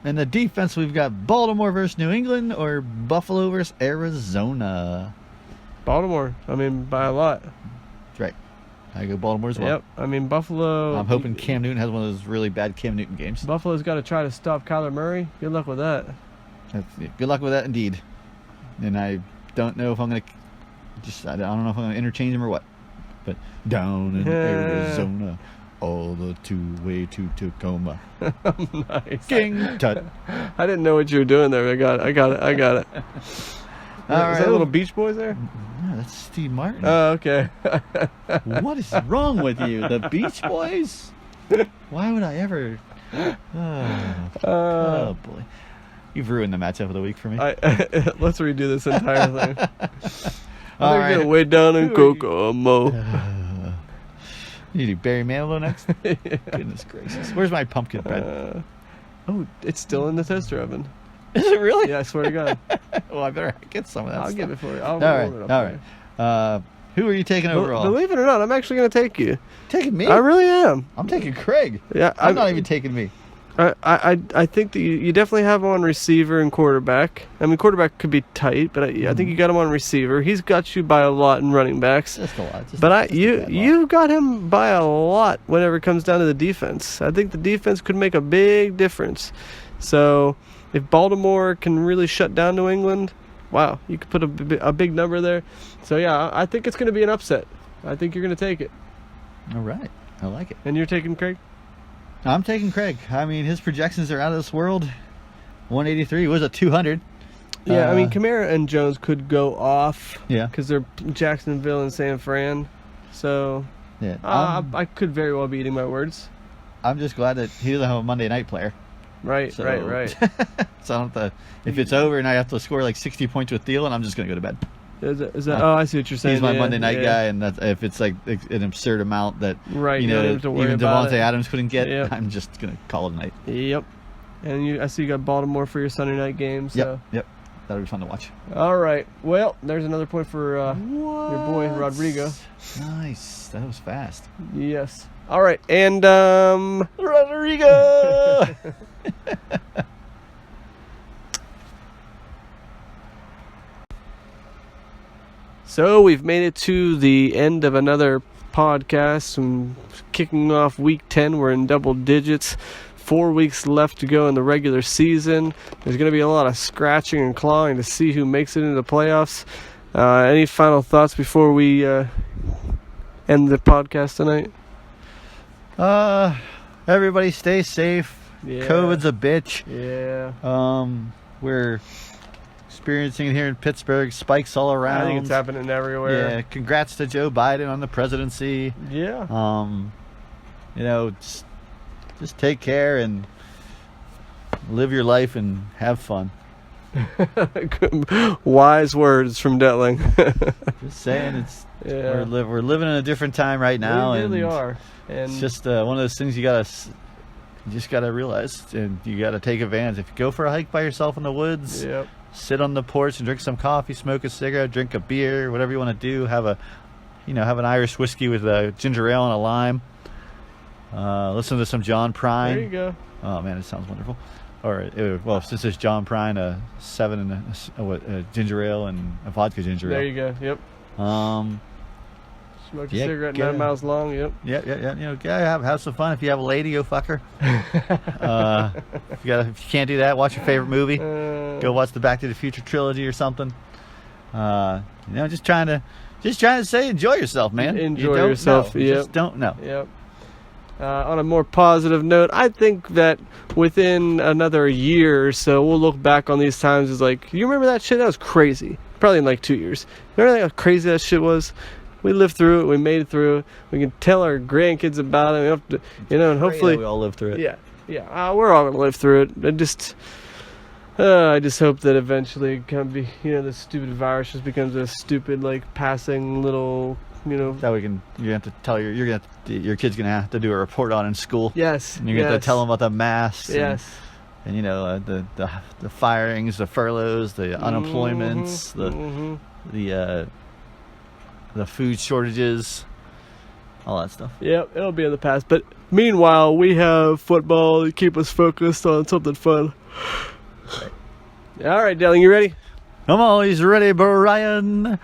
[SPEAKER 1] in the defense, we've got Baltimore versus New England or Buffalo versus Arizona.
[SPEAKER 2] Baltimore. I mean, by a lot.
[SPEAKER 1] That's right. I go Baltimore as well.
[SPEAKER 2] Yep. I mean, Buffalo.
[SPEAKER 1] I'm hoping Cam Newton has one of those really bad Cam Newton games.
[SPEAKER 2] Buffalo's got to try to stop Kyler Murray. Good luck with that.
[SPEAKER 1] Good luck with that, indeed. And I don't know if I'm going to I don't know if I'm going to interchange them or what. But down in Arizona, all the two-way to Tacoma.
[SPEAKER 2] Nice.
[SPEAKER 1] King Tut.
[SPEAKER 2] I didn't know what you were doing there. I got it.
[SPEAKER 1] All right.
[SPEAKER 2] Is that little Beach Boys there?
[SPEAKER 1] No, that's Steve Martin.
[SPEAKER 2] Oh, okay.
[SPEAKER 1] What is wrong with you? The Beach Boys? Why would I ever... Oh, boy. You've ruined the matchup of the week for me.
[SPEAKER 2] Let's redo this entire thing.
[SPEAKER 1] All
[SPEAKER 2] They're
[SPEAKER 1] right.
[SPEAKER 2] way down in Kokomo.
[SPEAKER 1] You do Barry Manilow next? Goodness gracious. Where's my pumpkin bread?
[SPEAKER 2] Oh, it's still in the toaster oven.
[SPEAKER 1] Is it really?
[SPEAKER 2] Yeah, I swear to God.
[SPEAKER 1] Well, I better get some of that
[SPEAKER 2] I'll
[SPEAKER 1] stuff.
[SPEAKER 2] give it for you.
[SPEAKER 1] All right. Who are you taking overall?
[SPEAKER 2] Believe it or not, I'm actually going to take you.
[SPEAKER 1] Taking me?
[SPEAKER 2] I really am.
[SPEAKER 1] I'm taking Craig.
[SPEAKER 2] Yeah,
[SPEAKER 1] I'm not even taking me.
[SPEAKER 2] I think that you definitely have him on receiver and quarterback. I mean, quarterback could be tight, but I think you got him on receiver. He's got you by a lot in running backs.
[SPEAKER 1] Just a lot.
[SPEAKER 2] But you got him by a lot whenever it comes down to the defense. I think the defense could make a big difference. So if Baltimore can really shut down New England, wow, you could put a big number there. So yeah, I think it's going to be an upset. I think you're going to take it.
[SPEAKER 1] All right. I like it.
[SPEAKER 2] And you're taking Craig?
[SPEAKER 1] I'm taking Craig. I mean, his projections are out of this world. 183 was a 200.
[SPEAKER 2] Yeah, I mean, Kamara and Jones could go off.
[SPEAKER 1] Yeah.
[SPEAKER 2] Because they're Jacksonville and San Fran. So,
[SPEAKER 1] Yeah.
[SPEAKER 2] I could very well be eating my words.
[SPEAKER 1] I'm just glad that he doesn't have a Monday night player.
[SPEAKER 2] Right.
[SPEAKER 1] So,
[SPEAKER 2] So I
[SPEAKER 1] don't have to, if it's over and I have to score like 60 points with Thielen, I'm just going to go to bed.
[SPEAKER 2] Is that? I see what you're saying.
[SPEAKER 1] He's my Monday night guy, and that's, if it's like an absurd amount that
[SPEAKER 2] Right,
[SPEAKER 1] you
[SPEAKER 2] you
[SPEAKER 1] know
[SPEAKER 2] don't have to worry
[SPEAKER 1] even
[SPEAKER 2] about
[SPEAKER 1] Devontae
[SPEAKER 2] it.
[SPEAKER 1] Adams couldn't get,
[SPEAKER 2] Yep.
[SPEAKER 1] I'm just going to call it a night.
[SPEAKER 2] Yep. And I see you got Baltimore for your Sunday night game. So.
[SPEAKER 1] Yep. That'll be fun to watch.
[SPEAKER 2] All right. Well, there's another point for your boy Rodrigo.
[SPEAKER 1] Nice. That was fast.
[SPEAKER 2] Yes. All right. And
[SPEAKER 1] Rodrigo.
[SPEAKER 2] So we've made it to the end of another podcast. I'm kicking off week 10. We're in double digits. 4 weeks left to go in the regular season. There's going to be a lot of scratching and clawing to see who makes it into the playoffs. Any final thoughts before we end the podcast tonight?
[SPEAKER 1] Everybody stay safe.
[SPEAKER 2] Yeah.
[SPEAKER 1] COVID's a bitch.
[SPEAKER 2] Yeah.
[SPEAKER 1] We're experiencing it here in Pittsburgh. Spikes all around.
[SPEAKER 2] I think it's happening everywhere.
[SPEAKER 1] Yeah. Congrats to Joe Biden on the presidency.
[SPEAKER 2] Yeah.
[SPEAKER 1] Just take care and live your life and have fun.
[SPEAKER 2] Wise words from Detling.
[SPEAKER 1] Just saying,
[SPEAKER 2] Yeah.
[SPEAKER 1] we're living in a different time right now.
[SPEAKER 2] We really
[SPEAKER 1] and
[SPEAKER 2] are. And
[SPEAKER 1] it's just one of those things you just gotta realize, and you gotta take advantage. If you go for a hike by yourself in the woods,
[SPEAKER 2] Yep.
[SPEAKER 1] sit on the porch and drink some coffee, smoke a cigarette, drink a beer, whatever you want to do. Have an Irish whiskey with a ginger ale and a lime. Listen to some John Prine.
[SPEAKER 2] There you go.
[SPEAKER 1] Oh man, it sounds wonderful. Or since it's John Prine, a 7 and a ginger ale and a vodka ginger ale.
[SPEAKER 2] There you go. Yep. Smoke a cigarette 9 miles long. Yep.
[SPEAKER 1] Yeah. Have some fun. If you have a lady, go fuck her. If you can't do that, watch your favorite movie. Go watch the Back to the Future trilogy or something. Just trying to say, enjoy yourself, man.
[SPEAKER 2] Enjoy
[SPEAKER 1] You don't
[SPEAKER 2] yourself.
[SPEAKER 1] know. You
[SPEAKER 2] Yep.
[SPEAKER 1] just don't know.
[SPEAKER 2] Yep. on a more positive note, I think that within another year or so, we'll look back on these times as like, you remember that shit? That was crazy. Probably in like 2 years. Remember how crazy that shit was? We lived through it. We made it through it. We can tell our grandkids about it. We have to, and hopefully
[SPEAKER 1] we all lived through it.
[SPEAKER 2] Yeah. We're all gonna live through it. I just hope that eventually it can be, this stupid virus just becomes a stupid, like, passing little,
[SPEAKER 1] That you have to tell your kid's gonna have to do a report on in school.
[SPEAKER 2] Yes.
[SPEAKER 1] And you have to tell them about the masks.
[SPEAKER 2] Yes.
[SPEAKER 1] And the firings, the furloughs, the unemployments, the food shortages, all that stuff.
[SPEAKER 2] Yep, it'll be in the past. But meanwhile, we have football to keep us focused on something fun. All right, Dylan, you ready?
[SPEAKER 1] I'm always ready, Brian.